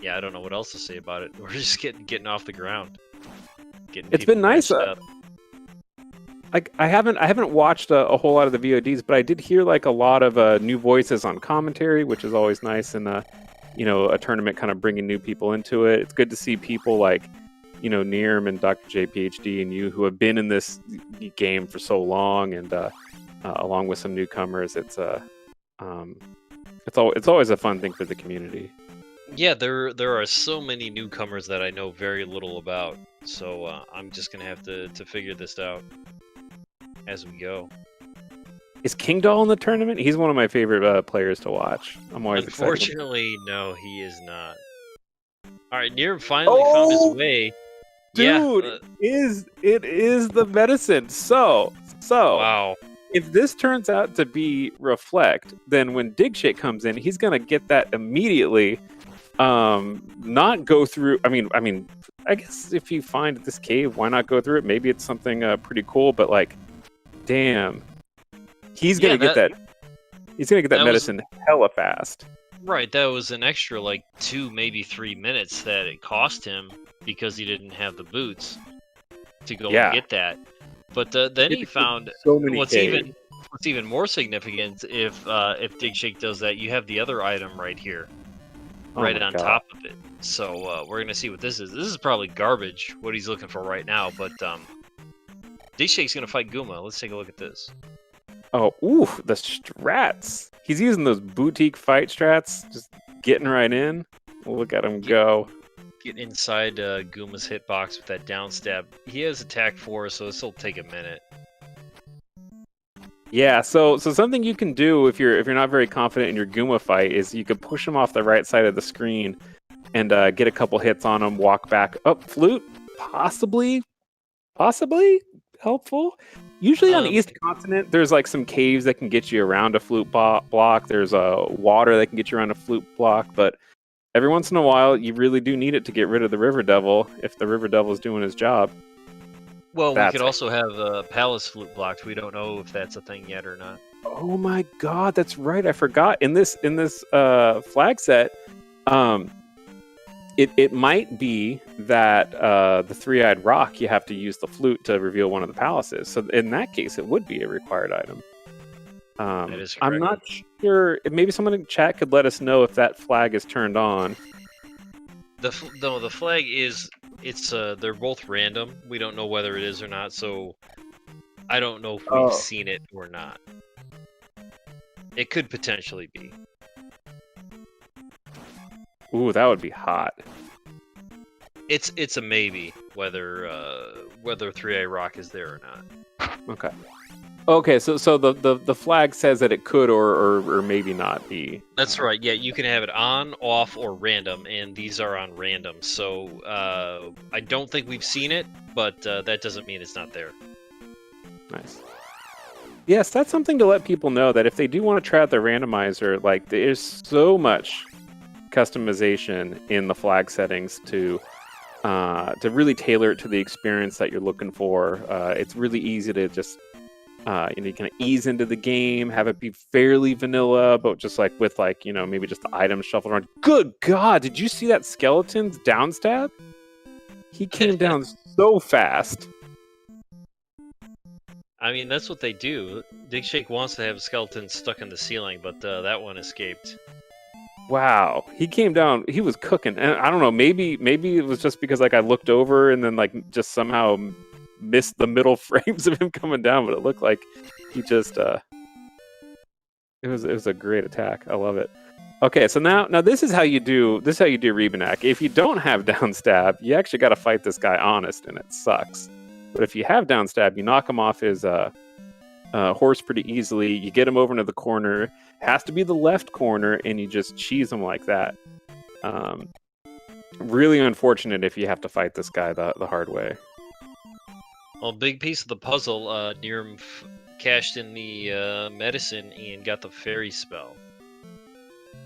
Speaker 3: yeah, I don't know what else to say about it. We're just getting off the ground.
Speaker 2: It's been nice. I haven't watched a whole lot of the VODs, but I did hear like a lot of new voices on commentary, which is always nice. And a tournament kind of bringing new people into it. It's good to see people like neeerm and Dr. J PhD and you who have been in this game for so long, and along with some newcomers. It's always a fun thing for the community.
Speaker 3: Yeah, there are so many newcomers that I know very little about, so I'm just gonna have to figure this out as we go.
Speaker 2: Is King Doll in the tournament? He's one of my favorite players to watch. I'm always excited.
Speaker 3: Unfortunately, no, he is not. All right, neeerm finally found his way.
Speaker 2: Dude,
Speaker 3: Yeah,
Speaker 2: it is the medicine. So
Speaker 3: wow.
Speaker 2: if this turns out to be Reflect, then when Digshake comes in, he's gonna get that immediately. Not go through. I mean, I guess if you find this cave, why not go through it? Maybe it's something pretty cool. But like, damn, he's gonna get that. He's gonna get that medicine hella fast.
Speaker 3: Right, that was an extra like 2, maybe 3 minutes that it cost him because he didn't have the boots to go and get that. But then he found
Speaker 2: so many
Speaker 3: what's
Speaker 2: caves.
Speaker 3: even more significant. If Digshake does that, you have the other item right here, right on top of it. So we're gonna see what this is. This is probably garbage, what he's looking for right now. But Digshake's gonna fight Goomba. Let's take a look at this.
Speaker 2: Oh, ooh, the strats. He's using those boutique fight strats, just getting right in. Look at him go.
Speaker 3: Get inside Goomba's hitbox with that down stab. He has attack 4, so this will take a minute.
Speaker 2: Yeah, so something you can do if you're not very confident in your Goomba fight is you could push him off the right side of the screen and get a couple hits on him, walk back up, flute, possibly helpful. Usually on the East Continent, there's like some caves that can get you around a flute block. There's water that can get you around a flute block, but every once in a while, you really do need it to get rid of the River Devil if the River Devil is doing his job.
Speaker 3: Well, we could also have Palace flute blocked. We don't know if that's a thing yet or not.
Speaker 2: Oh my god, that's right. I forgot. In this flag set, it might be that the three-eyed rock, you have to use the flute to reveal one of the palaces. So in that case, it would be a required item.
Speaker 3: That is correct.
Speaker 2: I'm not sure. Maybe someone in chat could let us know if that flag is turned on.
Speaker 3: The flag is. They're both random. We don't know whether it is or not. So I don't know if we've seen it or not. It could potentially be.
Speaker 2: Ooh, that would be hot.
Speaker 3: It's a maybe. whether 3i Rock is there or not.
Speaker 2: Okay. Okay, so the flag says that it could or maybe not be.
Speaker 3: That's right. Yeah, you can have it on, off, or random, and these are on random. So I don't think we've seen it, but that doesn't mean it's not there.
Speaker 2: Nice. Yes, that's something to let people know that if they do want to try out the randomizer, like there's so much customization in the flag settings to really tailor it to the experience that you're looking for. It's really easy to just you kind of ease into the game, have it be fairly vanilla, but just like with like maybe just the items shuffled around. Good God, did you see that skeleton's downstab? He came down so fast.
Speaker 3: I mean, that's what they do. Digshake wants to have skeletons stuck in the ceiling, but that one escaped.
Speaker 2: Wow, he came down. He was cooking, and I don't know. Maybe it was just because like I looked over and then like just somehow missed the middle frames of him coming down, but it looked like he just it was a great attack. I love it. Okay, so now this is how you do Rebanak. If you don't have downstab, you actually got to fight this guy honest, and it sucks. But if you have downstab, you knock him off his horse pretty easily. You get him over into the corner. Has to be the left corner, and you just cheese him like that. Really unfortunate if you have to fight this guy the hard way.
Speaker 3: Well, big piece of the puzzle, neeerm cashed in the medicine and got the fairy spell.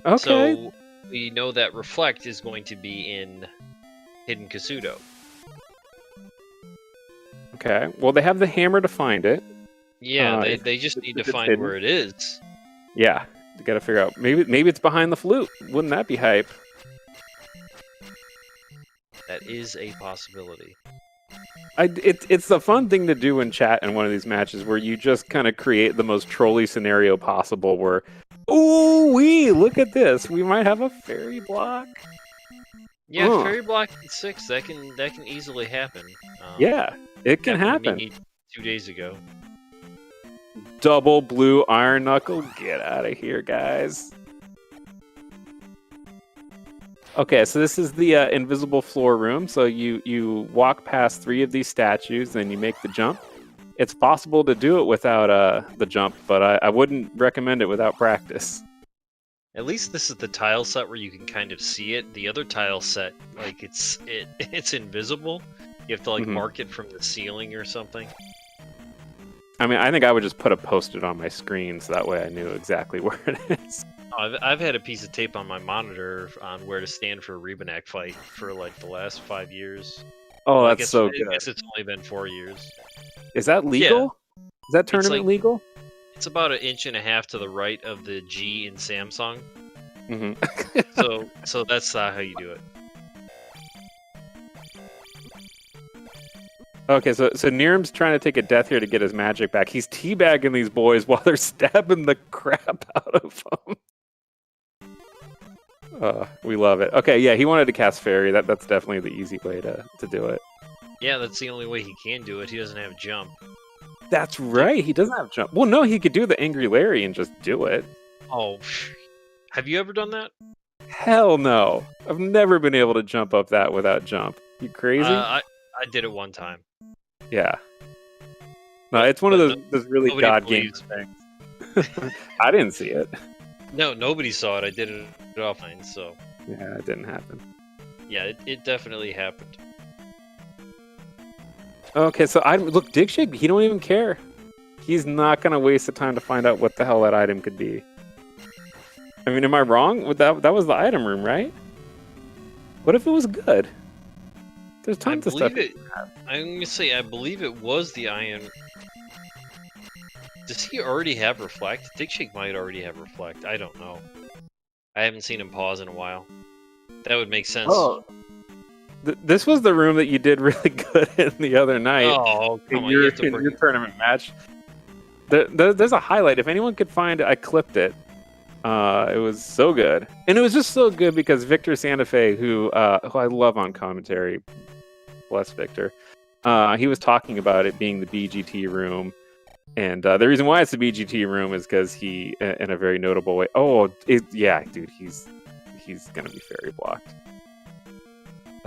Speaker 2: Okay.
Speaker 3: So we know that Reflect is going to be in Hidden Kasuto.
Speaker 2: Okay. Well, they have the hammer to find it.
Speaker 3: Yeah, they just need to find
Speaker 2: hidden.
Speaker 3: where it is.
Speaker 2: Yeah, you got to figure out. Maybe it's behind the flute. Wouldn't that be hype?
Speaker 3: That is a possibility.
Speaker 2: It's the fun thing to do in chat in one of these matches where you just kind of create the most trolly scenario possible. Where, look at this. We might have a fairy block.
Speaker 3: Yeah, fairy block at 6. That can easily happen.
Speaker 2: Yeah, it can happen.
Speaker 3: Maybe 2 days ago.
Speaker 2: Double blue iron knuckle. Get out of here, guys. Okay, so this is the invisible floor room. So you walk past 3 of these statues, then you make the jump. It's possible to do it without the jump, but I wouldn't recommend it without practice.
Speaker 3: At least this is the tile set where you can kind of see it. The other tile set, like it's invisible. You have to like mark it from the ceiling or something.
Speaker 2: I mean, I think I would just put a post-it on my screen so that way I knew exactly where it is.
Speaker 3: I've had a piece of tape on my monitor on where to stand for a Rebanak fight for like the last 5 years.
Speaker 2: Oh, that's so good.
Speaker 3: I guess it's only been 4 years.
Speaker 2: Is that legal?
Speaker 3: Yeah.
Speaker 2: Is that tournament legal?
Speaker 3: It's about 1.5 inches to the right of the G in Samsung.
Speaker 2: Mm-hmm.
Speaker 3: so that's how you do it.
Speaker 2: Okay, so neeerm's trying to take a death here to get his magic back. He's teabagging these boys while they're stabbing the crap out of them. We love it. Okay, yeah, he wanted to cast fairy. That's definitely the easy way to do it.
Speaker 3: Yeah, that's the only way he can do it. He doesn't have jump.
Speaker 2: That's right. He doesn't have jump. Well, no, he could do the Angry Larry and just do it.
Speaker 3: Oh, have you ever done that?
Speaker 2: Hell no. I've never been able to jump up that without jump. You crazy?
Speaker 3: I did it one time.
Speaker 2: Yeah. No, it's one of those really god game things. I didn't see it.
Speaker 3: No, nobody saw it. I did it offline, so.
Speaker 2: Yeah, it didn't happen.
Speaker 3: Yeah, it definitely happened.
Speaker 2: Okay, so look, digshake, he don't even care. He's not gonna waste the time to find out what the hell that item could be. I mean, am I wrong? That was the item room, right? What if it was good? There's tons of stuff.
Speaker 3: I'm gonna say I believe it was the iron. Does he already have Reflect? Digshake might already have Reflect. I don't know. I haven't seen him pause in a while. That would make sense.
Speaker 2: Oh. This was the room that you did really good in the other night.
Speaker 3: Oh, come on.
Speaker 2: In your tournament match. There's a highlight. If anyone could find it, I clipped it. It was so good. And it was just so good because Victor Santa Fe, who I love on commentary, bless Victor, he was talking about it being the BGT room. And the reason why it's the BGT room is because he, in a very notable way, yeah, dude, he's going to be fairy blocked.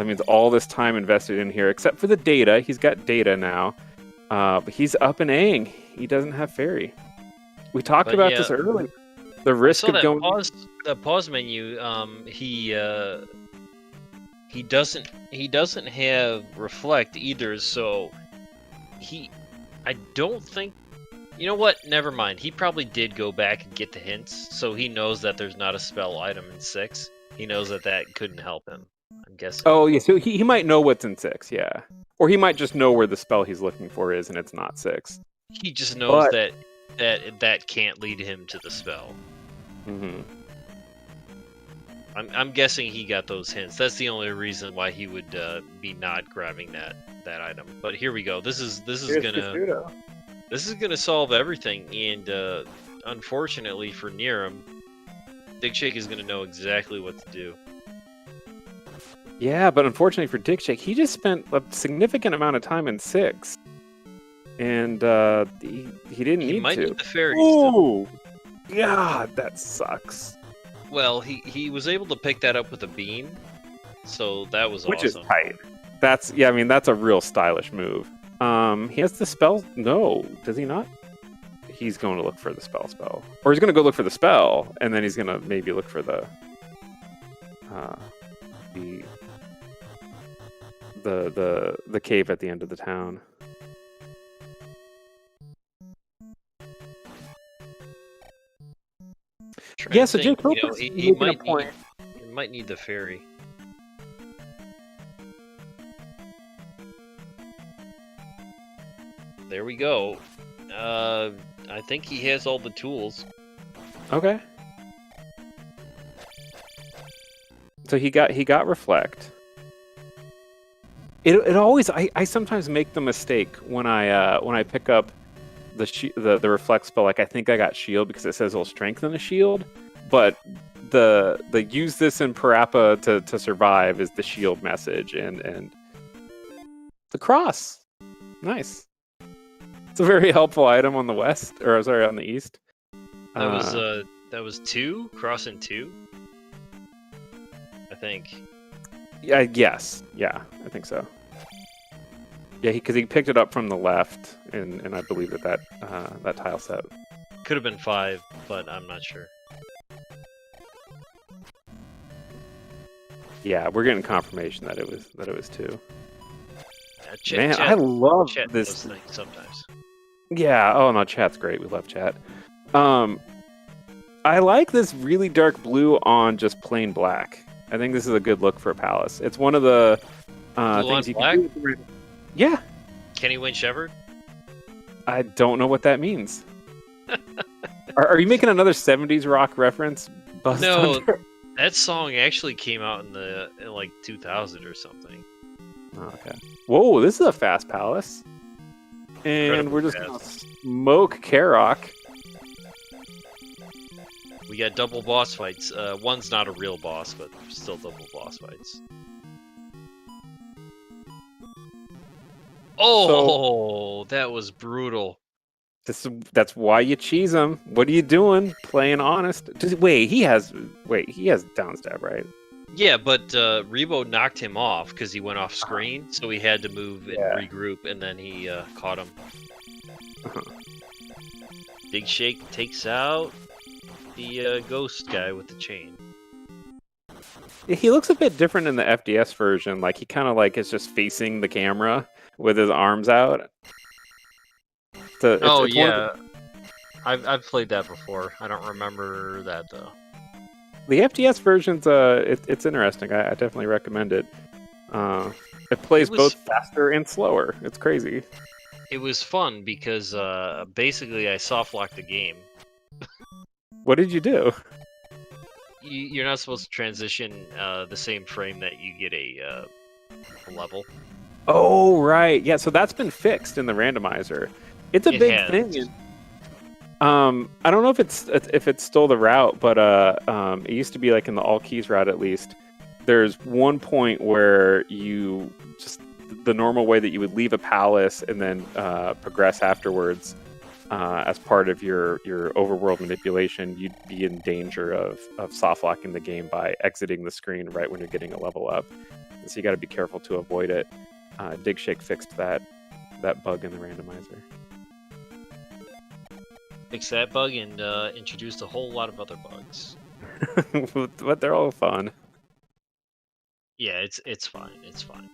Speaker 2: That means all this time invested in here, except for the data. He's got data now. But he's up and Aing. He doesn't have fairy. We talked about this earlier. The risk of going...
Speaker 3: That pause menu, he doesn't have reflect either, so I don't think... You know what? Never mind. He probably did go back and get the hints, so he knows that there's not a spell item in 6. He knows that couldn't help him, I'm guessing.
Speaker 2: Oh, yeah, so he might know what's in 6, yeah. Or he might just know where the spell he's looking for is, and it's not 6.
Speaker 3: He just knows that can't lead him to the spell.
Speaker 2: Mm-hmm.
Speaker 3: I'm guessing he got those hints. That's the only reason why he would be not grabbing that item. But here we go. This is gonna solve everything, and unfortunately for neeerm, Digshake is gonna know exactly what to do.
Speaker 2: Yeah, but unfortunately for Digshake, he just spent a significant amount of time in 6, and he didn't need to.
Speaker 3: He might need the fairies.
Speaker 2: Oh, God, that sucks.
Speaker 3: Well, he was able to pick that up with a beam, so that was
Speaker 2: Which
Speaker 3: awesome.
Speaker 2: Is tight. That's a real stylish move. He has the spell. No, does he not? He's going to look for the spell, or he's going to go look for the spell, and then he's going to maybe look for the cave at the end of the town. Yeah, so Jake Hope is making a point.
Speaker 3: He might need the fairy. There we go. I think he has all the tools.
Speaker 2: Okay. So he got reflect. It always I sometimes make the mistake when I pick up the reflect spell. Like I think I got shield because it says it'll strengthen a shield, but the use this in Parappa to survive is the shield message and the cross. Nice. It's a very helpful item on the west, or sorry, on the east.
Speaker 3: That was 2 cross and 2. I think.
Speaker 2: Yeah. Yes. Yeah. I think so. Yeah, because he picked it up from the left, and I believe that tile set
Speaker 3: could have been 5, but I'm not sure.
Speaker 2: Yeah, we're getting confirmation that it was 2.
Speaker 3: Man,
Speaker 2: I love this
Speaker 3: thing sometimes.
Speaker 2: Yeah. Oh no, chat's great. We love chat. I like this really dark blue on just plain black. I think this is a good look for a palace. It's one of the things you can do. Yeah.
Speaker 3: Kenny Wayne Shepherd?
Speaker 2: I don't know what that means. Are you making another 70s rock reference? Buzz
Speaker 3: No,
Speaker 2: Thunder?
Speaker 3: that song actually came out in like 2000 or something.
Speaker 2: Oh, okay. Whoa, this is a fast palace. And
Speaker 3: Incredibly
Speaker 2: we're just
Speaker 3: fast.
Speaker 2: going to smoke Karok.
Speaker 3: We got double boss fights. One's not a real boss, but still double boss fights. Oh, that was brutal.
Speaker 2: That's why you cheese him. What are you doing? Playing honest. Wait, he has downstab, right?
Speaker 3: Yeah, but Rebo knocked him off because he went off screen, so he had to move and regroup, and then he caught him. Digshake takes out the ghost guy with the chain.
Speaker 2: He looks a bit different in the FDS version. Like he kind of like is just facing the camera with his arms out.
Speaker 3: I've played that before. I don't remember that though.
Speaker 2: The FDS version's it's interesting. I definitely recommend it. It plays both faster and slower. It's crazy.
Speaker 3: It was fun because basically I soft locked the game.
Speaker 2: What did you do?
Speaker 3: You're not supposed to transition the same frame that you get a level.
Speaker 2: Oh right, yeah. So that's been fixed in the randomizer. It's a big thing. I don't know if it's still the route, but it used to be like in the all keys route at least. There's one point where you just the normal way that you would leave a palace and then progress afterwards as part of your overworld manipulation, you'd be in danger of soft locking the game by exiting the screen right when you're getting a level up. so you got to be careful to avoid it. Digshake fixed that bug in the randomizer.
Speaker 3: Fix that bug and introduced a whole lot of other bugs.
Speaker 2: But they're all fun.
Speaker 3: Yeah, it's fine. It's fine.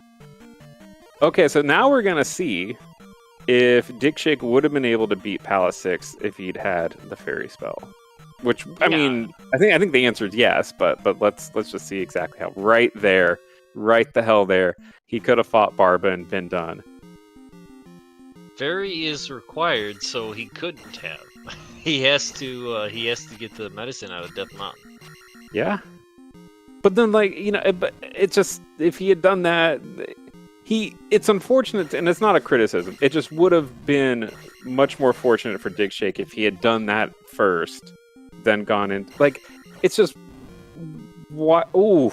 Speaker 2: Okay, so now we're gonna see if Digshake would have been able to beat Palace 6 if he'd had the fairy spell. Which I mean, I think the answer is yes, but let's just see exactly how. Right there, right the hell there, he could have fought Barba and been done.
Speaker 3: Fairy is required, so he couldn't have. He has to get the medicine out of Death Mountain.
Speaker 2: Yeah, but then but it's just if he had done that, it's unfortunate, and it's not a criticism. It just would have been much more fortunate for Digshake if he had done that first, then gone in. It's just what? Ooh,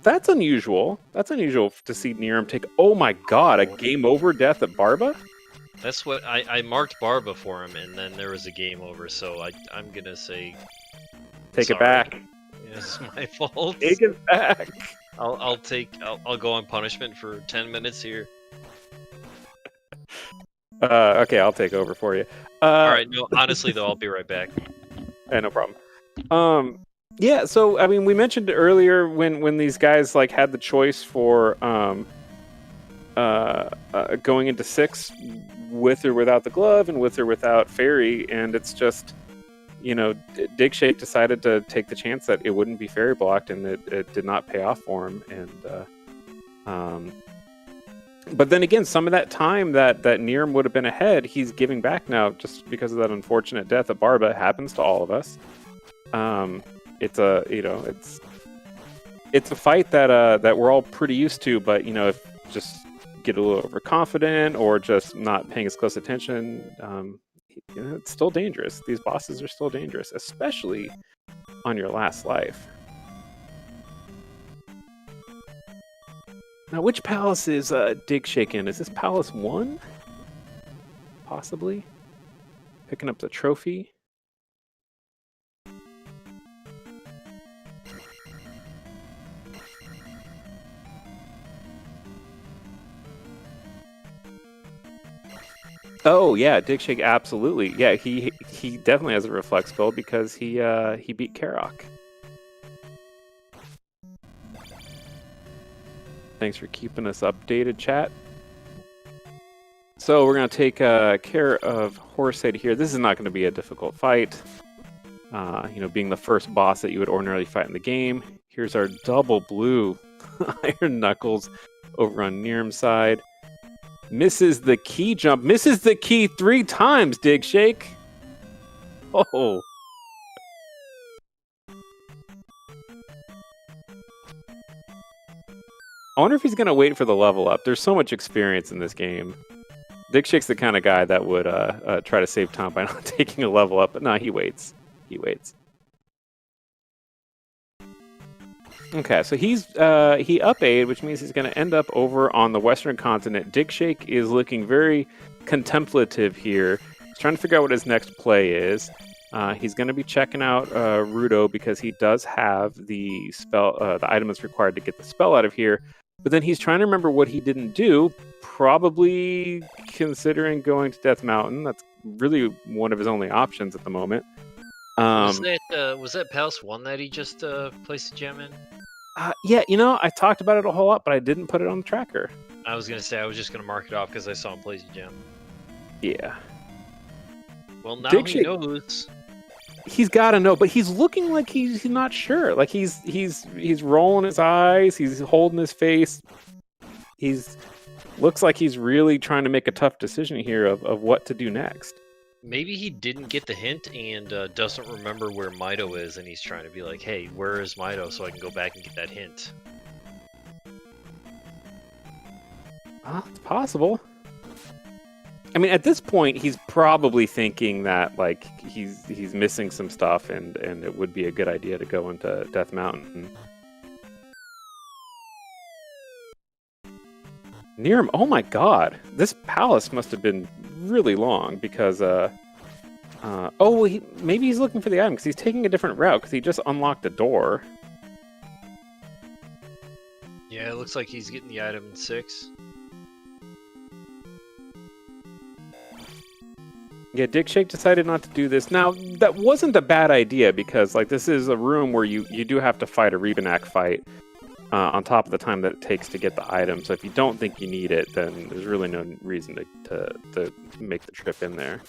Speaker 2: that's unusual. That's unusual to see neeerm take. Oh my God, a game over death at Barba.
Speaker 3: That's what I marked Barba for him, and then there was a game over. So I'm gonna say,
Speaker 2: take
Speaker 3: sorry.
Speaker 2: it back.
Speaker 3: It's my fault.
Speaker 2: Take it back.
Speaker 3: I'll go on punishment for 10 minutes here.
Speaker 2: Okay, I'll take over for you.
Speaker 3: All right. No, honestly though, I'll be right back.
Speaker 2: No problem. Yeah. So I mean, we mentioned earlier when these guys had the choice for going into 6 with or without the glove and with or without fairy, and it's just Digshake decided to take the chance that it wouldn't be fairy blocked, and it did not pay off for him. And but then again, some of that time that neeerm would have been ahead, he's giving back now just because of that unfortunate death of Barba. It happens to all of us. It's a fight that we're all pretty used to, but if just get a little overconfident or just not paying as close attention, it's still dangerous. These bosses are still dangerous, especially on your last life. Now, which palace is Digshake in? Is this Palace 1? Possibly? Picking up the trophy? Oh yeah, Digshake absolutely. Yeah, he definitely has a reflex build because he beat Karok. Thanks for keeping us updated, chat. So we're gonna take care of Horsehead here. This is not going to be a difficult fight. Being the first boss that you would ordinarily fight in the game. Here's our double blue Iron Knuckles over on neeerm's side. Misses the key jump. Misses the key 3 times, Digshake. Oh. I wonder if he's going to wait for the level up. There's so much experience in this game. Digshake's the kind of guy that would try to save time by not taking a level up, but no, he waits. He waits. Okay, so he up A'd, which means he's going to end up over on the western continent. Digshake is looking very contemplative here. He's trying to figure out what his next play is. He's going to be checking out Rudo because he does have the spell, the item that's required to get the spell out of here. But then he's trying to remember what he didn't do, probably considering going to Death Mountain. That's really one of his only options at the moment.
Speaker 3: Was that Palace 1 that he just placed a gem in?
Speaker 2: Yeah, I talked about it a whole lot, but I didn't put it on the tracker.
Speaker 3: I was going to say, I was just going to mark it off because I saw him place a gem.
Speaker 2: Yeah.
Speaker 3: Well, now
Speaker 2: Digshake,
Speaker 3: he knows.
Speaker 2: He's got to know, but he's looking like he's not sure. Like he's rolling his eyes, he's holding his face. Looks like he's really trying to make a tough decision here of what to do next.
Speaker 3: Maybe he didn't get the hint and doesn't remember where Mido is, and he's trying to be like, hey, where is Mido so I can go back and get that hint?
Speaker 2: It's possible. I mean, at this point, he's probably thinking that like he's missing some stuff, and it would be a good idea to go into Death Mountain. neeerm, oh my god, this palace must have been really long because maybe he's looking for the item because he's taking a different route because he just unlocked a door.
Speaker 3: Yeah, it looks like he's getting the item in 6.
Speaker 2: Yeah, Digshake decided not to do this. Now, that wasn't a bad idea because, like, this is a room where you do have to fight a Rebanak fight on top of the time that it takes to get the item. So if you don't think you need it, then there's really no reason to make the trip in there.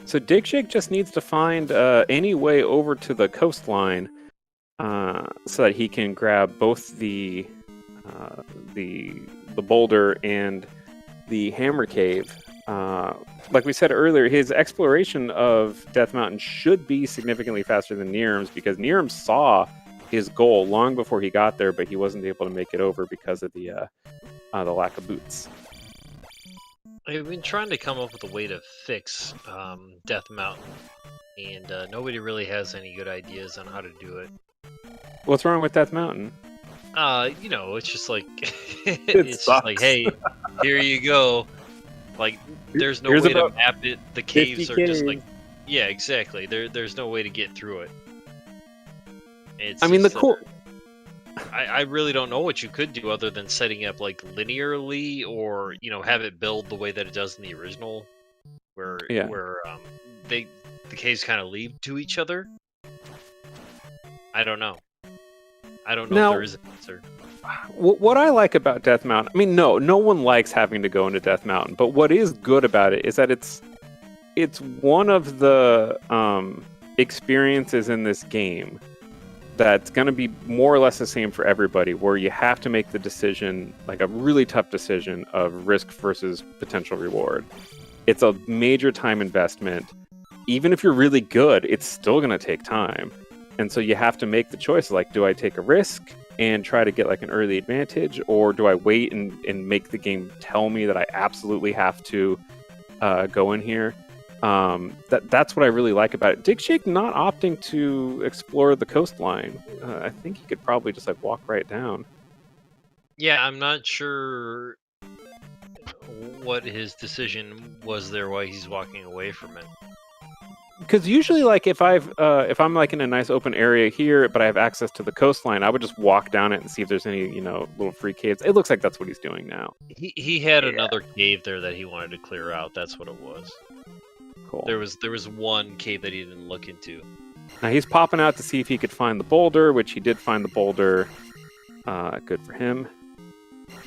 Speaker 2: So Digshake just needs to find any way over to the coastline so that he can grab both the boulder and the hammer cave. Like we said earlier, his exploration of Death Mountain should be significantly faster than neeerm's because neeerm saw his goal long before he got there, but he wasn't able to make it over because of the lack of boots.
Speaker 3: I've been trying to come up with a way to fix Death Mountain, and nobody really has any good ideas on how to do it.
Speaker 2: What's wrong with Death Mountain?
Speaker 3: You know, it's just like it's just like, hey, here you go. Like, there's no
Speaker 2: Here's
Speaker 3: way to
Speaker 2: about
Speaker 3: map it. The caves are
Speaker 2: 50K.
Speaker 3: just like, yeah, exactly. There's no way to get through it. It's
Speaker 2: I mean, the
Speaker 3: just,
Speaker 2: cool.
Speaker 3: I really don't know what you could do other than setting up like linearly, or have it build the way that it does in the original, where the caves kind of lead to each other. I don't know. I don't know
Speaker 2: Now,
Speaker 3: if there is an answer.
Speaker 2: What I like about Death Mountain, I mean, no one likes having to go into Death Mountain, but what is good about it is that it's one of the experiences in this game that's going to be more or less the same for everybody, where you have to make the decision, like a really tough decision of risk versus potential reward. It's a major time investment. Even if you're really good, it's still going to take time. And so you have to make the choice, like, do I take a risk and try to get like an early advantage, or do I wait and make the game tell me that I absolutely have to go in here? That's what I really like about it. Digshake not opting to explore the coastline. I think he could probably just like walk right down.
Speaker 3: Yeah, I'm not sure what his decision was there, why he's walking away from it.
Speaker 2: Because usually, like, if I'm like in a nice open area here, but I have access to the coastline, I would just walk down it and see if there's any, little free caves. It looks like that's what he's doing now.
Speaker 3: He had another cave there that he wanted to clear out. That's what it was.
Speaker 2: Cool.
Speaker 3: There was one cave that he didn't look into.
Speaker 2: Now he's popping out to see if he could find the boulder, which he did find the boulder. Good for him.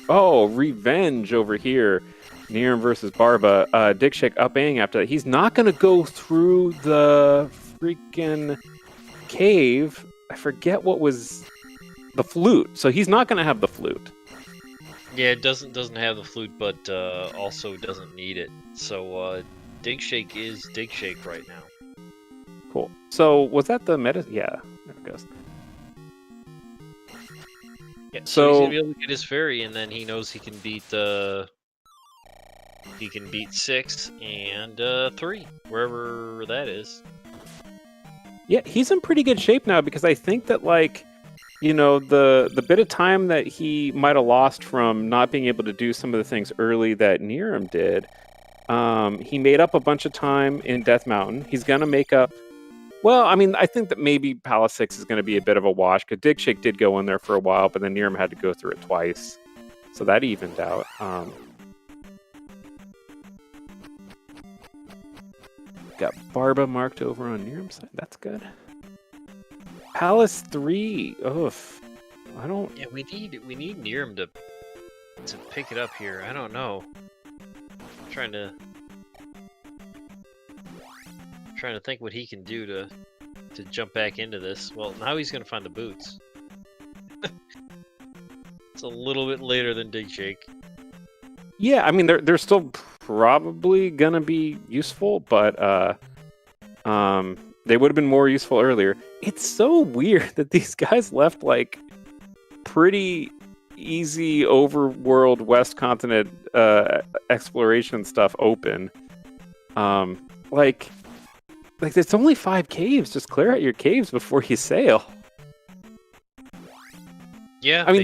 Speaker 2: Oh, revenge over here. neeerm versus Barba. Digshake up-aing after that. He's not going to go through the freaking cave. I forget what was the flute. So he's not going to have the flute.
Speaker 3: Yeah, it doesn't have the flute, but also doesn't need it. So Digshake is Digshake right now.
Speaker 2: Cool. So was that the meta? Yeah, there it goes.
Speaker 3: Yeah, so he's gonna be able to get his fairy, and then he knows he can beat 6 and 3, wherever that is.
Speaker 2: Yeah, he's in pretty good shape now because I think that, like, the bit of time that he might have lost from not being able to do some of the things early that neeerm did, he made up a bunch of time in Death Mountain. He's gonna make up. Well, I mean, I think that maybe Palace 6 is going to be a bit of a wash, because Digshake did go in there for a while, but then neeerm had to go through it twice. So that evened out. Got Barba marked over on neeerm's side. That's good. Palace 3. Oof. I don't...
Speaker 3: Yeah, we need neeerm to pick it up here. I don't know. I'm trying to think what he can do to jump back into this. Well, now he's gonna find the boots. It's a little bit later than Digshake.
Speaker 2: Yeah, I mean they're still probably gonna be useful, but they would have been more useful earlier. It's so weird that these guys left like pretty easy overworld West Continent exploration stuff open. Like, there's only 5 caves. Just clear out your caves before you sail.
Speaker 3: Yeah,
Speaker 2: I mean,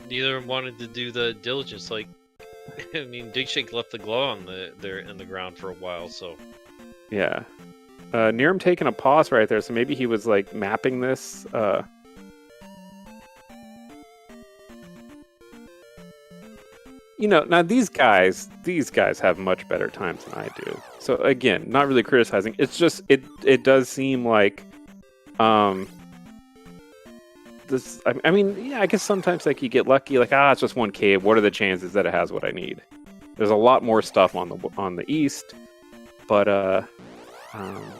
Speaker 3: neither of them wanted to do the diligence. Like, I mean, Digshake left the glow on in the ground for a while, so.
Speaker 2: Yeah. neeerm taking a pause right there, so maybe he was like mapping this. Now these guys have much better times than I do. So again, not really criticizing. It's just it does seem like this. I mean, yeah, I guess sometimes like you get lucky, like it's just one cave. What are the chances that it has what I need? There's a lot more stuff on the east, but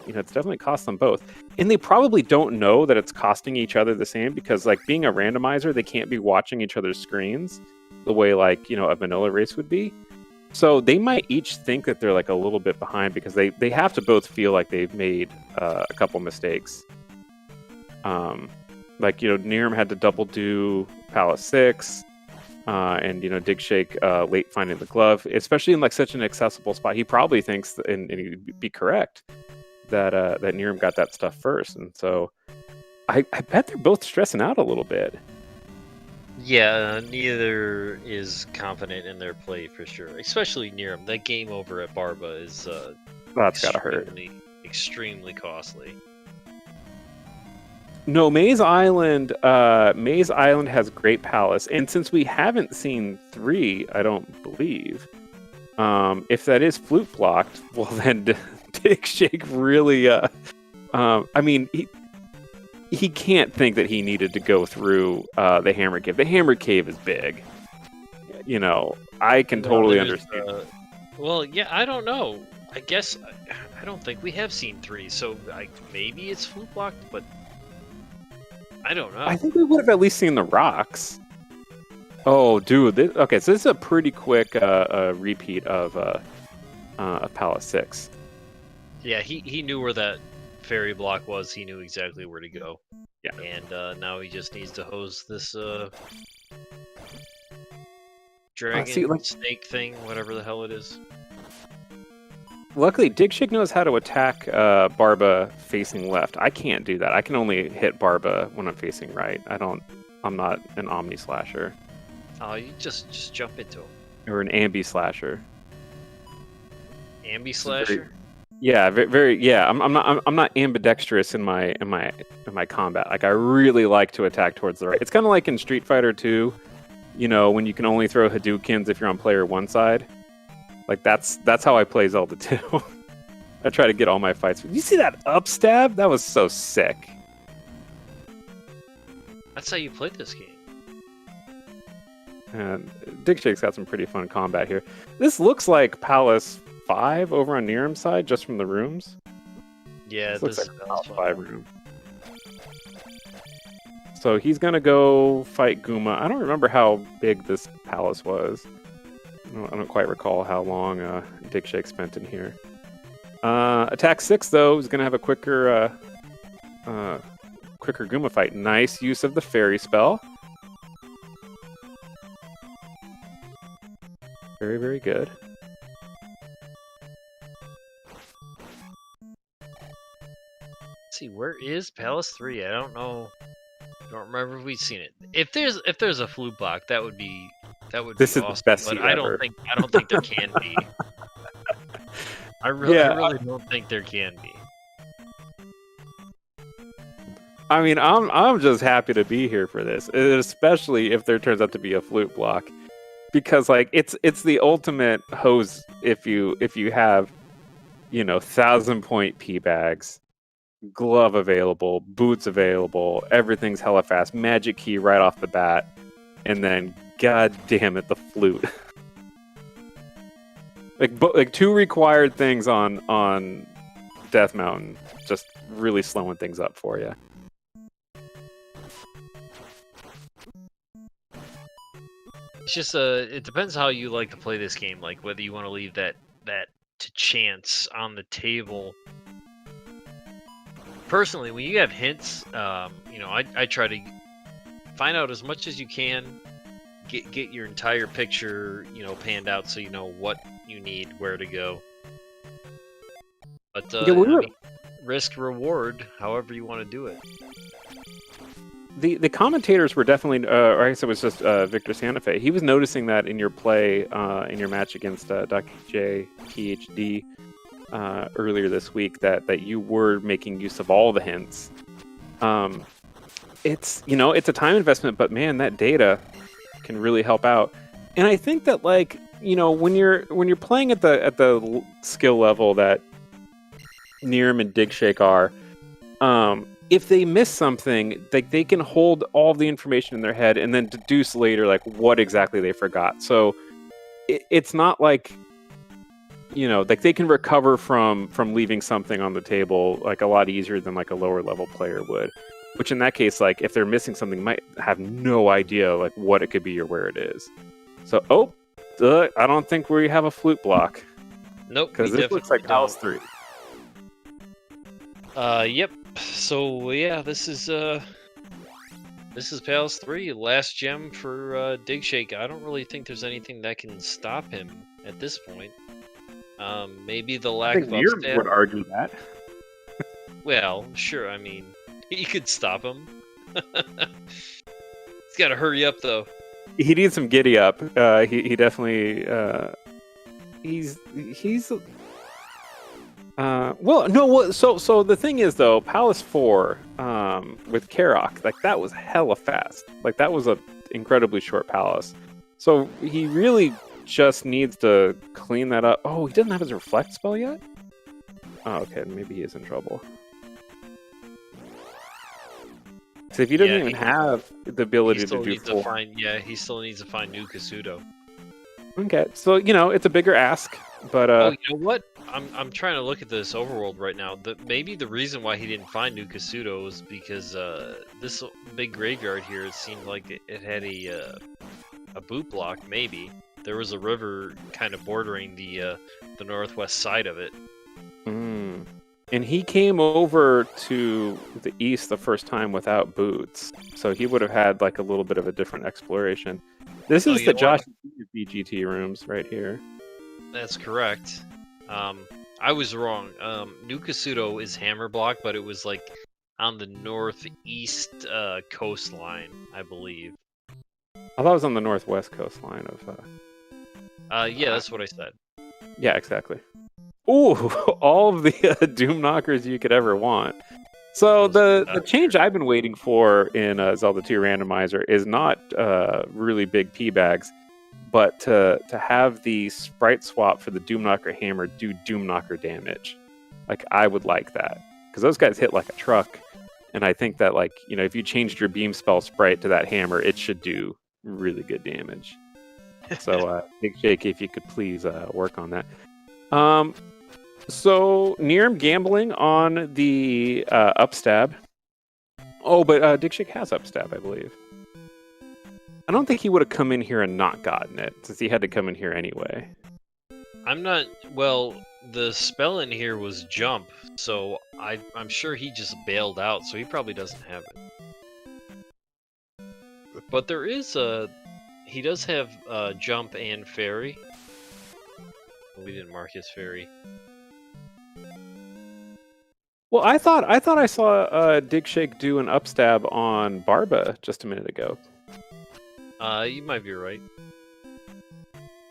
Speaker 2: it's definitely cost them both, and they probably don't know that it's costing each other the same because like being a randomizer, they can't be watching each other's screens the way like a vanilla race would be. So they might each think that they're like a little bit behind because they have to both feel like they've made a couple mistakes. Like neeerm had to double do Palace 6. And digshake late finding the glove, especially in like such an accessible spot. He probably thinks, and he'd be correct, that neeerm got that stuff first, and so I bet they're both stressing out a little bit.
Speaker 3: Yeah, neither is confident in their play for sure. Especially neeerm. That game over at Barba is
Speaker 2: That's gotta hurt.
Speaker 3: Extremely costly.
Speaker 2: No, Maze Island has Great Palace, and since we haven't seen 3, I don't believe, if that is flute blocked, well then digshake really, I mean, he can't think that he needed to go through the Hammer Cave. The Hammer Cave is big. I can totally understand.
Speaker 3: Well, yeah, I don't know. I guess, I don't think we have seen 3, so maybe it's flute blocked, but I don't know.
Speaker 2: I think we would have at least seen the rocks. Oh, dude. Okay, so this is a pretty quick repeat of Palace 6.
Speaker 3: Yeah, he knew where that fairy block was. He knew exactly where to go.
Speaker 2: Yeah.
Speaker 3: And now he just needs to hose this dragon snake thing, whatever the hell it is.
Speaker 2: Luckily, digshake knows how to attack Barba facing left. I can't do that. I can only hit Barba when I'm facing right. I'm not an Omni Slasher.
Speaker 3: Oh, you just jump into him.
Speaker 2: Or an Ambi Slasher.
Speaker 3: Ambi Slasher?
Speaker 2: Yeah, very. Yeah, I'm not ambidextrous in my combat. Like I really like to attack towards the right. It's kind of like in Street Fighter 2, when you can only throw Hadoukens if you're on player one side. Like that's how I play Zelda 2. I try to get all my fights. You see that up stab? That was so sick.
Speaker 3: That's how you play this game.
Speaker 2: And digshake's got some pretty fun combat here. This looks like Palace 5 over on neeerm's side, just from the rooms.
Speaker 3: Yeah,
Speaker 2: this looks like a Palace 5 room. So he's gonna go fight Guma. I don't remember how big this palace was. I don't quite recall how long digshake spent in here. Attack 6 though is gonna have a quicker Guma fight. Nice use of the fairy spell. Very, very good.
Speaker 3: Let's see, where is Palace 3? I don't know. I don't remember if we've seen it. If there's a flute block, that would be
Speaker 2: this
Speaker 3: awesome.
Speaker 2: Is the best
Speaker 3: but
Speaker 2: seat
Speaker 3: I
Speaker 2: ever.
Speaker 3: don't think there can be. I really don't think there can be.
Speaker 2: I mean, I'm just happy to be here for this, especially if there turns out to be a flute block, because like it's the ultimate hose if you have 1,000-point P bags, glove available, boots available, everything's hella fast, magic key right off the bat, and then god damn it, the flute. like 2 required things on Death Mountain, just really slowing things up for you.
Speaker 3: It's just it depends how you like to play this game, like whether you want to leave that to chance on the table. Personally, when you have hints, I try to find out as much as you can, get your entire picture, panned out so you know what you need, where to go. But risk reward, however you want to do it.
Speaker 2: The commentators were definitely, or I guess it was just Victor Santa Fe. He was noticing that in your play, in your match against Dr. J, PhD, earlier this week that you were making use of all the hints. It's it's a time investment, but man, that data can really help out. And I think that when you're playing at the skill level that neeerm and digshake are, if they miss something, they can hold all of the information in their head and then deduce later what exactly they forgot. So it's not like they can recover from leaving something on the table a lot easier than a lower level player would. Which in that case, if they're missing something, might have no idea what it could be or where it is. So, I don't think we have a flute block.
Speaker 3: Nope.
Speaker 2: Because this looks like Palace 3.
Speaker 3: Yep. So yeah, this is Palace 3, last gem for Digshake. I don't really think there's anything that can stop him at this point. Maybe the lack of upstab
Speaker 2: would argue that.
Speaker 3: Well, sure. I mean, he could stop him. He's got to hurry up, though.
Speaker 2: He needs some giddy up. He definitely. He's. Well, no. So the thing is, though, Palace 4 with Karok, that was hella fast. That was a incredibly short palace. So he really just needs to clean that up. Oh, he doesn't have his reflect spell yet? Oh, okay. Maybe he is in trouble. So if he doesn't even have the ability to do full...
Speaker 3: he still needs to find new Kasuto.
Speaker 2: Okay, so, it's a bigger ask, but...
Speaker 3: Oh, you know what? I'm trying to look at this overworld right now. Maybe the reason why he didn't find new Kasuto is because this big graveyard here, it seemed like it had a boot block, maybe. There was a river kind of bordering the northwest side of it.
Speaker 2: Mm. And he came over to the east the first time without boots, so he would have had a little bit of a different exploration. This is the Josh BGT rooms right here.
Speaker 3: That's correct. I was wrong. New Kasuto is hammer block, but it was on the northeast coastline, I believe.
Speaker 2: I thought it was on the northwest coastline of.
Speaker 3: Yeah, that's what I said.
Speaker 2: Yeah, exactly. Ooh, all of the Doom Knockers you could ever want. So the change I've been waiting for in Zelda 2 Randomizer is not really big P bags, but to have the sprite swap for the Doom Knocker hammer do Doom Knocker damage. I would like that, because those guys hit like a truck, and I think that if you changed your beam spell sprite to that hammer, it should do really good damage. So digshake, if you could please work on that. So neeerm gambling on the upstab. Oh, but digshake has upstab, I believe. I don't think he would have come in here and not gotten it, since he had to come in here anyway.
Speaker 3: Well, the spell in here was jump, so I'm sure he just bailed out, so he probably doesn't have it. But there is he does have jump and fairy. We didn't mark his fairy.
Speaker 2: Well, I thought I saw digshake do an upstab on Barba just a minute ago.
Speaker 3: You might be right.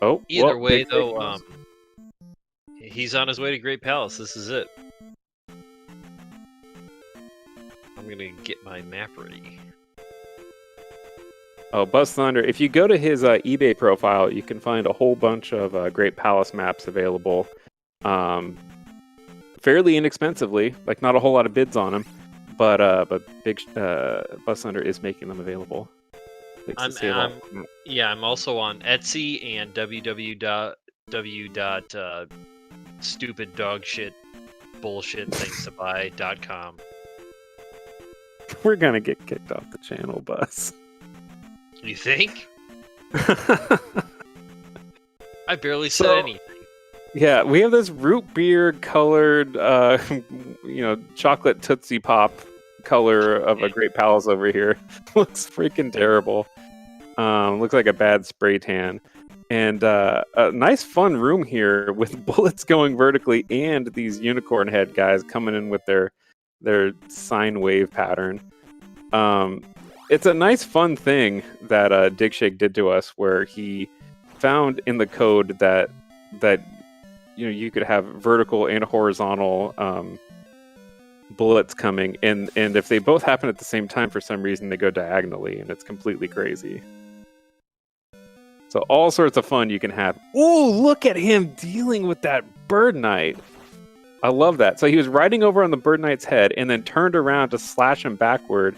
Speaker 2: Oh,
Speaker 3: either way, though, he's on his way to Great Palace. This is it. I'm gonna get my map ready.
Speaker 2: Oh, Buzz Thunder. If you go to his eBay profile, you can find a whole bunch of Great Palace maps available. Fairly inexpensively, not a whole lot of bids on them, but big Buzz Thunder is making them available.
Speaker 3: I'm also on Etsy and www.stupidDogshitBullshitThingsToBuy.com.
Speaker 2: We're gonna get kicked off the channel, Buzz.
Speaker 3: You think? I barely said anything.
Speaker 2: Yeah, we have this root beer colored, chocolate Tootsie Pop color of a Great Palace over here. Looks freaking terrible. Looks like a bad spray tan. And a nice fun room here with bullets going vertically and these unicorn head guys coming in with their sine wave pattern. It's a nice fun thing that digshake did to us, where he found in the code that you could have vertical and horizontal bullets coming, and if they both happen at the same time, for some reason they go diagonally, and it's completely crazy. So all sorts of fun you can have. Ooh, look at him dealing with that Bird Knight. I love that. So he was riding over on the Bird Knight's head and then turned around to slash him backward.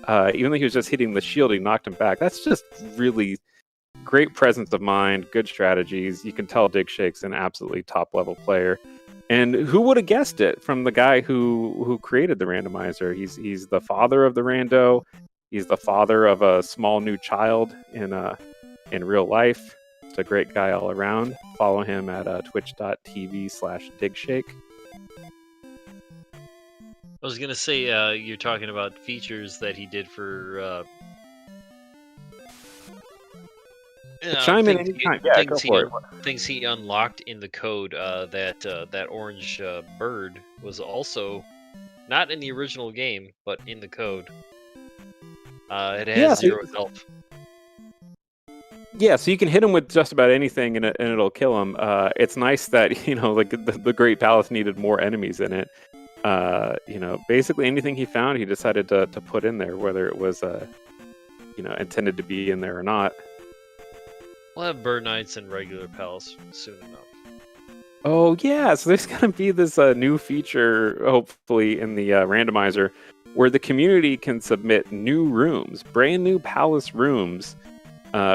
Speaker 2: Even though he was just hitting the shield, he knocked him back. That's just really great presence of mind, good strategies. You can tell Digshake's an absolutely top-level player. And who would have guessed it from the guy who created the randomizer? He's the father of the rando. He's the father of a small new child in real life. It's a great guy all around. Follow him at twitch.tv/digshake.
Speaker 3: I was gonna say you're talking about features that he did for.
Speaker 2: Chime in anytime. Yeah, go for it.
Speaker 3: Things he unlocked in the code. That orange bird was also not in the original game, but in the code. It has 0 health.
Speaker 2: Yeah, so you can hit him with just about anything, and it'll kill him. It's nice that like the Great Palace needed more enemies in it. Basically anything he found, he decided to put in there, whether it was intended to be in there or not.
Speaker 3: We'll have Bird Knights in regular Palace soon enough.
Speaker 2: Oh yeah, so there's gonna be this new feature, hopefully in the randomizer, where the community can submit new rooms, brand new Palace rooms.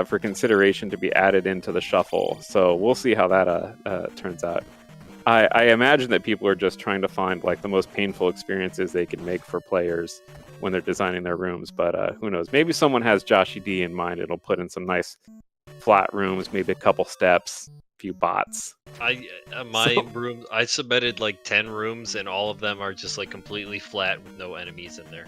Speaker 2: For consideration to be added into the shuffle. So we'll see how that turns out. I imagine that people are just trying to find like the most painful experiences they can make for players when they're designing their rooms, but who knows? Maybe someone has Joshy D in mind. It'll put in some nice flat rooms, maybe a couple steps, a few bots.
Speaker 3: Room, I submitted like 10 rooms, and all of them are just like completely flat with no enemies in there.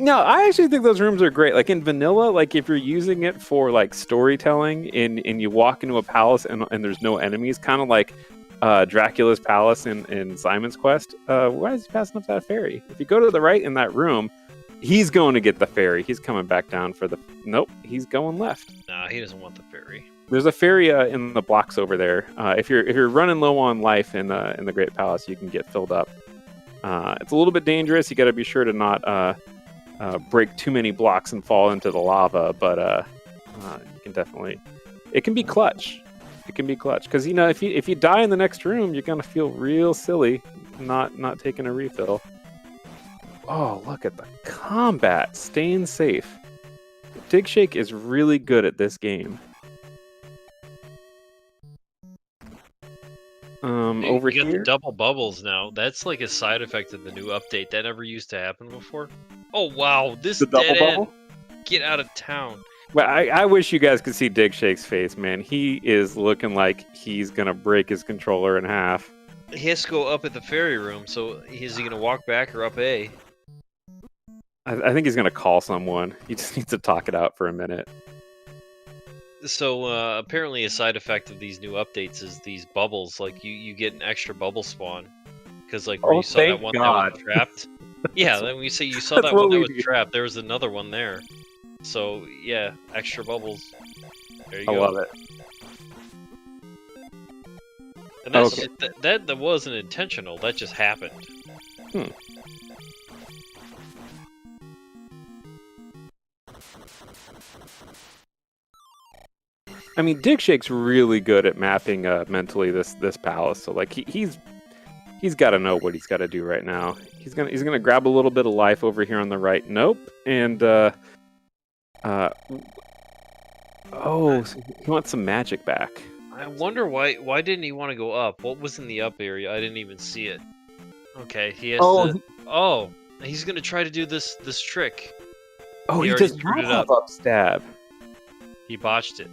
Speaker 2: No, I actually think those rooms are great. Like in vanilla, like if you're using it for like storytelling and you walk into a palace and there's no enemies, kind of like Dracula's palace in Simon's Quest. Why is he passing up that fairy? If you go to the right in that room, he's going to get the fairy. He's coming back down for the... Nope, he's going left.
Speaker 3: Nah, he doesn't want the fairy.
Speaker 2: There's a fairy in the blocks over there. If you're running low on life in the Great Palace, you can get filled up. It's a little bit dangerous. You got to be sure to not... break too many blocks and fall into the lava, but you can definitely... It can be clutch. It can be clutch because if you die in the next room, you're gonna feel real silly not taking a refill. Oh, look at the combat, staying safe. Digshake is really good at this game. Over
Speaker 3: you got
Speaker 2: here,
Speaker 3: the double bubbles now. That's like a side effect of the new update. That never used to happen before. Oh wow, this
Speaker 2: the double
Speaker 3: dead
Speaker 2: bubble.
Speaker 3: End. Get out of town.
Speaker 2: Well, I wish you guys could see Digshake's face, man. He is looking like he's gonna break his controller in half.
Speaker 3: He has to go up at the fairy room. So is he gonna walk back or up A?
Speaker 2: I think he's gonna call someone. He just needs to talk it out for a minute.
Speaker 3: So apparently a side effect of these new updates is these bubbles. Like you get an extra bubble spawn because like where you saw that one that was trapped. Yeah, then we say you saw that one that was trapped. There was another one there. So yeah, extra bubbles. There you go.
Speaker 2: I love it.
Speaker 3: And that's, that wasn't intentional. That just happened.
Speaker 2: I mean, Digshake's really good at mapping mentally this palace. So like he's got to know what he's got to do right now. He's gonna grab a little bit of life over here on the right. Nope. And so he wants some magic back.
Speaker 3: I wonder why didn't he want to go up? What was in the up area? I didn't even see it. Okay, he has to. Oh, he's gonna try to do this trick.
Speaker 2: Oh, he does not have up stab.
Speaker 3: He botched it.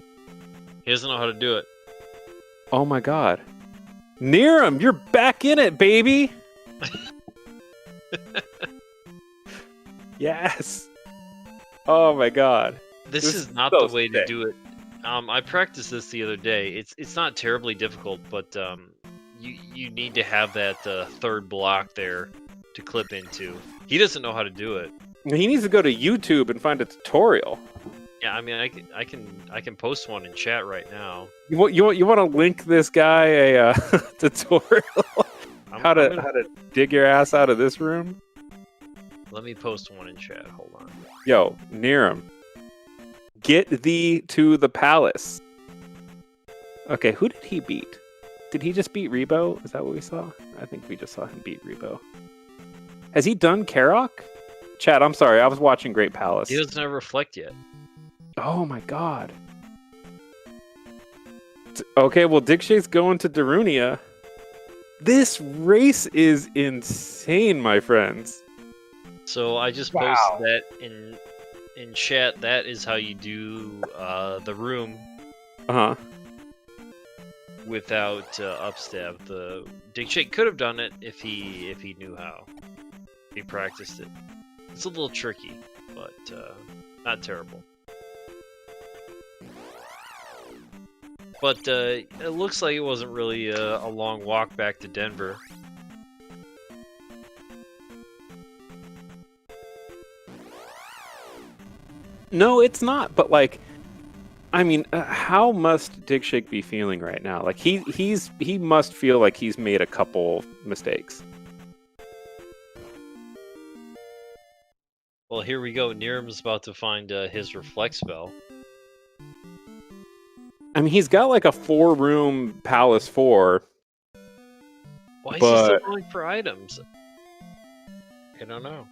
Speaker 3: He doesn't know how to do it.
Speaker 2: Oh my god. neeerm, you're back in it, baby! Yes! Oh my god.
Speaker 3: This is not the way to do it. I practiced this the other day. It's not terribly difficult, but you need to have that third block there to clip into. He doesn't know how to do it.
Speaker 2: He needs to go to YouTube and find a tutorial.
Speaker 3: Yeah, I mean, I can post one in chat right now.
Speaker 2: You want to link this guy a tutorial how to dig your ass out of this room?
Speaker 3: Let me post one in chat. Hold on.
Speaker 2: Yo, neeerm, get thee to the palace. Okay, who did he beat? Did he just beat Rebo? Is that what we saw? I think we just saw him beat Rebo. Has he done Karok? Chat, I'm sorry, I was watching Great Palace.
Speaker 3: He doesn't have Reflect yet.
Speaker 2: Oh my god. Okay, well, Digshake's going to Darunia. This race is insane, my friends.
Speaker 3: So I just
Speaker 2: Wow.
Speaker 3: posted that in chat. That is how you do the room
Speaker 2: Uh-huh.
Speaker 3: without upstab. The digshake could have done it if he knew how. If he practiced it. It's a little tricky, but not terrible. But it looks like it wasn't really a long walk back to Denver.
Speaker 2: No, it's not. But like, I mean, how must Digshake be feeling right now? Like he must feel like he's made a couple mistakes.
Speaker 3: Well, here we go. neeerm's about to find his Reflect spell.
Speaker 2: I mean, he's got like a 4-room Palace 4.
Speaker 3: Why is he still going for items? I don't know.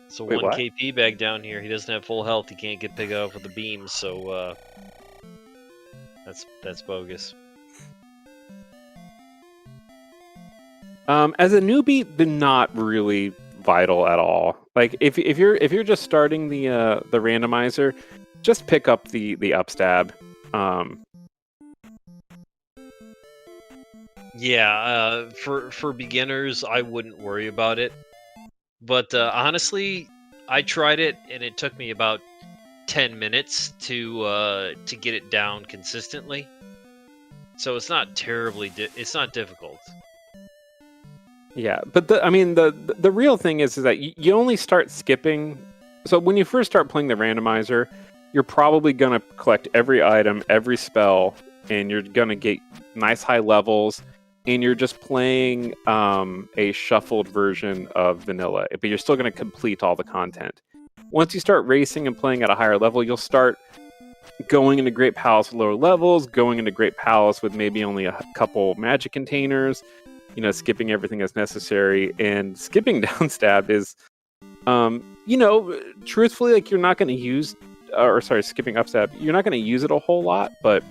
Speaker 3: So
Speaker 2: Wait,
Speaker 3: 1
Speaker 2: what?
Speaker 3: KP bag down here. He doesn't have full health. He can't get picked up with the beams. So that's bogus.
Speaker 2: As a newbie, they're not really vital at all. Like if you're just starting the randomizer, just pick up the upstab.
Speaker 3: Yeah, for beginners, I wouldn't worry about it. But honestly, I tried it and it took me about 10 minutes to get it down consistently. So it's not terribly it's not difficult.
Speaker 2: Yeah, but the real thing is that you only start skipping. So when you first start playing the randomizer, you're probably gonna collect every item, every spell, and you're gonna get nice high levels. And you're just playing a shuffled version of vanilla, but you're still going to complete all the content. Once you start racing and playing at a higher level, you'll start going into Great Palace with lower levels, going into Great Palace with maybe only a couple magic containers, skipping everything that's necessary. And skipping downstab is, truthfully, like you're not going to use, skipping upstab, you're not going to use it a whole lot, but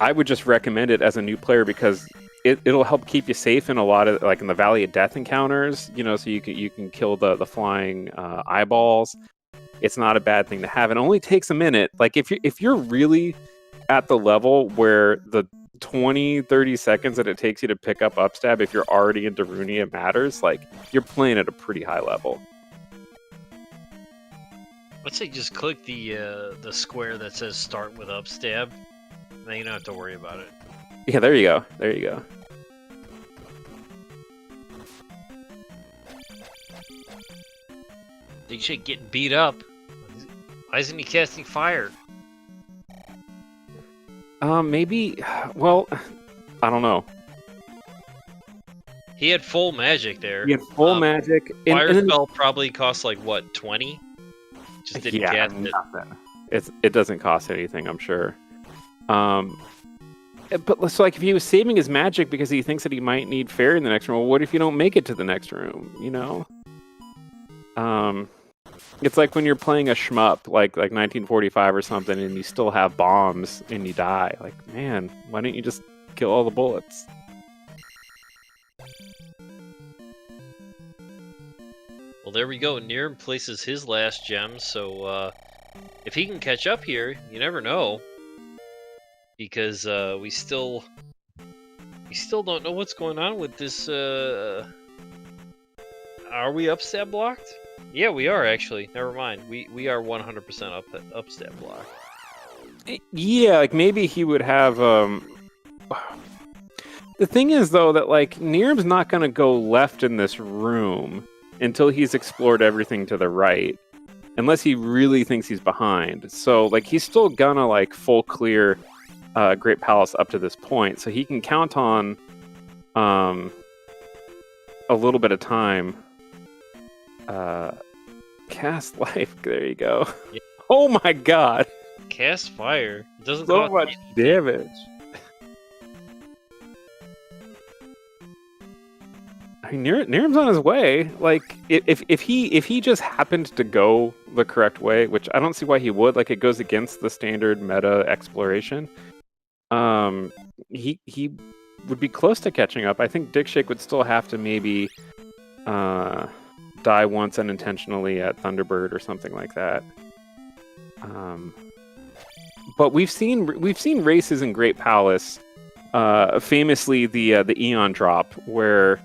Speaker 2: I would just recommend it as a new player because it'll help keep you safe in a lot of, like in the Valley of Death encounters, so you can kill the flying eyeballs. It's not a bad thing to have. It only takes a minute. Like if you're really at the level where the 20-30 seconds that it takes you to pick up upstab, if you're already in Darunia matters, like you're playing at a pretty high level.
Speaker 3: Let's say just click the square that says start with upstab. Then you don't have to worry about it.
Speaker 2: Yeah, there you go. There you go.
Speaker 3: Digshake getting beat up. Why isn't he casting fire?
Speaker 2: Maybe. Well, I don't know.
Speaker 3: He had full magic there.
Speaker 2: He had full magic.
Speaker 3: Fire spell probably costs like what, 20? Just didn't cast it.
Speaker 2: It doesn't cost anything, I'm sure. But so like if he was saving his magic because he thinks that he might need fairy in the next room, well, what if you don't make it to the next room? It's like when you're playing a shmup like 1945 or something, and you still have bombs and you die. Like, man, why don't you just kill all the bullets?
Speaker 3: Well, there we go. neeerm places his last gem, so if he can catch up here, you never know. Because we still don't know what's going on with this. Are we upstab blocked? Yeah, we are actually. Never mind. We are 100% upstab blocked.
Speaker 2: Yeah, like maybe he would have. The thing is though that like neeerm's not going to go left in this room. until he's explored everything to the right, unless he really thinks he's behind. So like he's still gonna like full clear Great Palace up to this point, so he can count on a little bit of time. Cast life. There you go.
Speaker 3: Yeah.
Speaker 2: Oh my god!
Speaker 3: Cast fire. It doesn't
Speaker 2: So
Speaker 3: cost
Speaker 2: much
Speaker 3: anything.
Speaker 2: damage. I mean, neeerm's on his way. Like, if he just happened to go the correct way, which I don't see why he would. Like, it goes against the standard meta exploration. He would be close to catching up. I think digshake would still have to maybe die once unintentionally at Thunderbird or something like that. But we've seen races in Great Palace, famously the Eon drop, where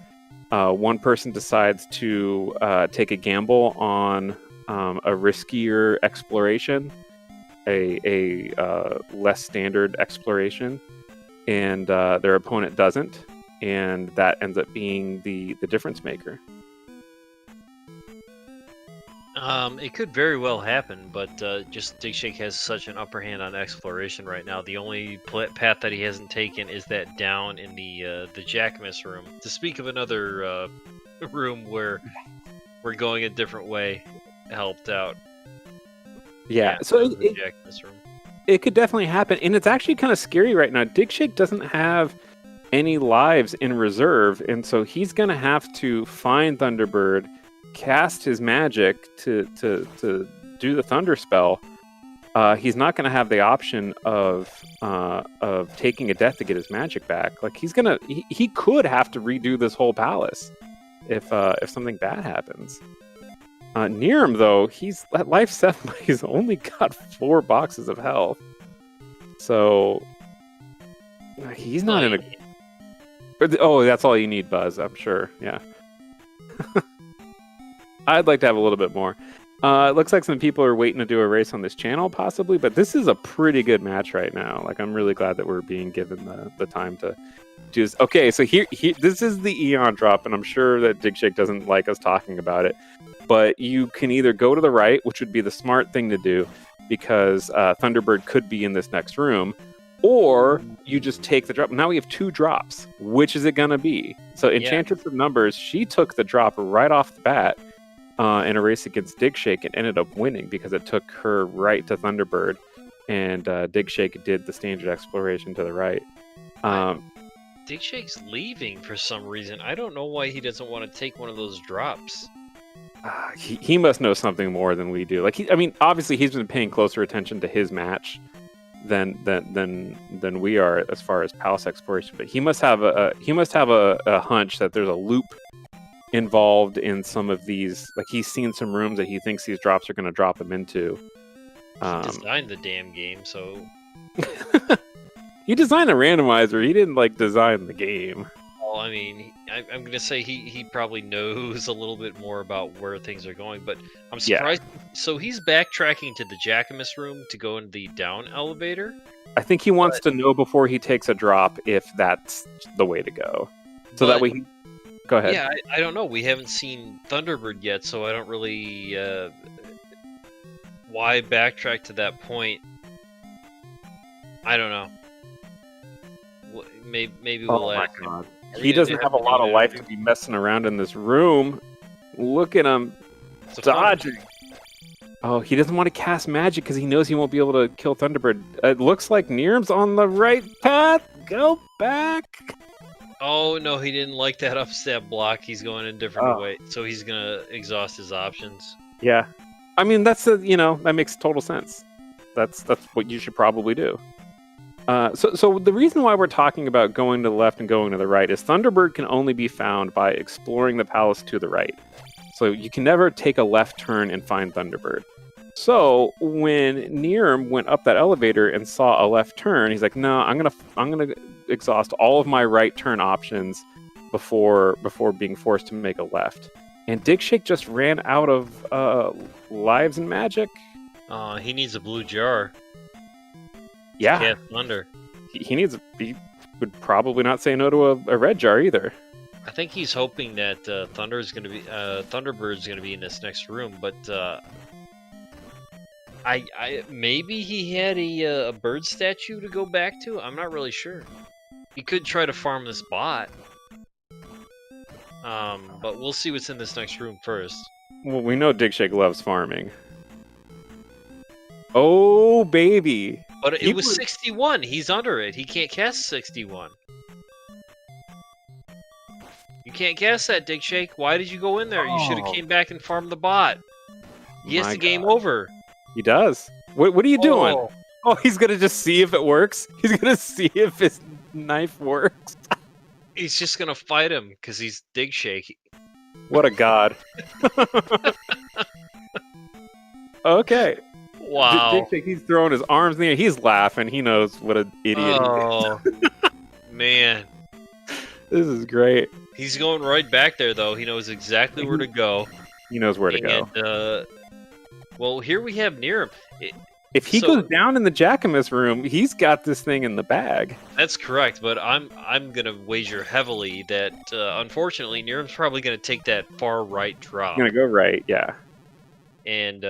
Speaker 2: one person decides to take a gamble on a riskier exploration, a less standard exploration, and their opponent doesn't, and that ends up being the difference maker.
Speaker 3: It could very well happen, but just digshake has such an upper hand on exploration right now. The only path that he hasn't taken is that down in the Jackamus room. To speak of another room where we're going a different way, helped out.
Speaker 2: Yeah, so
Speaker 3: the Jackamus room.
Speaker 2: It could definitely happen, and it's actually kind of scary right now. Digshake doesn't have any lives in reserve, and so he's going to have to find Thunderbird, cast his magic to do the thunder spell. He's not going to have the option of taking a death to get his magic back. Like he could have to redo this whole palace if something bad happens. neeerm though, he's at life 7, but he's only got 4 boxes of health, so he's not in a. Oh, that's all you need, Buzz. I'm sure. Yeah. I'd like to have a little bit more. It looks like some people are waiting to do a race on this channel, possibly, but this is a pretty good match right now. Like, I'm really glad that we're being given the time to do this. Okay, so here, this is the Eon drop, and I'm sure that digshake doesn't like us talking about it, but you can either go to the right, which would be the smart thing to do, because Thunderbird could be in this next room, or you just take the drop. Now we have 2 drops. Which is it going to be? So Enchantress of Numbers, she took the drop right off the bat, in a race against digshake and ended up winning because it took her right to Thunderbird, and digshake did the standard exploration to the right.
Speaker 3: Digshake's leaving for some reason. I don't know why he doesn't want to take one of those drops.
Speaker 2: He must know something more than we do. Like, I mean, obviously he's been paying closer attention to his match than we are as far as palace exploration. But he must have a hunch that there's a loop involved in some of these. Like, he's seen some rooms that he thinks these drops are going to drop him into.
Speaker 3: He designed the damn game, so
Speaker 2: he designed a randomizer. He didn't design the game.
Speaker 3: Well, I mean, I'm going to say he probably knows a little bit more about where things are going, but I'm surprised. Yeah. So he's backtracking to the Jackamus room to go in the down elevator?
Speaker 2: I think he wants to know before he takes a drop if that's the way to go. So that way Go ahead.
Speaker 3: Yeah, I don't know. We haven't seen Thunderbird yet, so I don't really... why backtrack to that point? I don't know. Maybe we'll ask him.
Speaker 2: He doesn't have a lot of life to be messing around in this room. Look at him dodging. Oh, he doesn't want to cast magic because he knows he won't be able to kill Thunderbird. It looks like neeerm's on the right path. Go back.
Speaker 3: Oh, no, he didn't like that upstep block. He's going a different way, so he's going to exhaust his options.
Speaker 2: Yeah. I mean, that makes total sense. That's what you should probably do. So the reason why we're talking about going to the left and going to the right is Thunderbird can only be found by exploring the palace to the right. So you can never take a left turn and find Thunderbird. So when neeerm went up that elevator and saw a left turn, he's like, "No, I'm gonna exhaust all of my right turn options before being forced to make a left." And digshake just ran out of lives and magic.
Speaker 3: He needs a blue jar.
Speaker 2: Yeah,
Speaker 3: Cast thunder.
Speaker 2: He would probably not say no to a red jar either.
Speaker 3: I think he's hoping that Thunderbird's gonna be in this next room, but I maybe he had a bird statue to go back to. I'm not really sure. He could try to farm this bot, but we'll see what's in this next room first.
Speaker 2: Well, we know Digshake loves farming. Oh, baby.
Speaker 3: But it was 61. He's under it. He can't cast 61. You can't cast that, Digshake. Why did you go in there? You should have came back and farmed the bot. He has
Speaker 2: My
Speaker 3: the game
Speaker 2: God.
Speaker 3: over.
Speaker 2: He does. What are you doing? Oh, he's gonna just see if it works. He's gonna see if his knife works.
Speaker 3: He's just gonna fight him because he's Digshake.
Speaker 2: What a god. Okay.
Speaker 3: Wow.
Speaker 2: He's throwing his arms in the air. He's laughing. He knows what an idiot
Speaker 3: Oh, man.
Speaker 2: This is great.
Speaker 3: He's going right back there, though. He knows exactly where to go.
Speaker 2: He knows where to go.
Speaker 3: Well, here we have neeerm.
Speaker 2: If he goes down in the Jackamus room, he's got this thing in the bag.
Speaker 3: That's correct, but I'm gonna wager heavily that unfortunately neeerm's probably gonna take that far right drop.
Speaker 2: He's gonna go right, yeah.
Speaker 3: And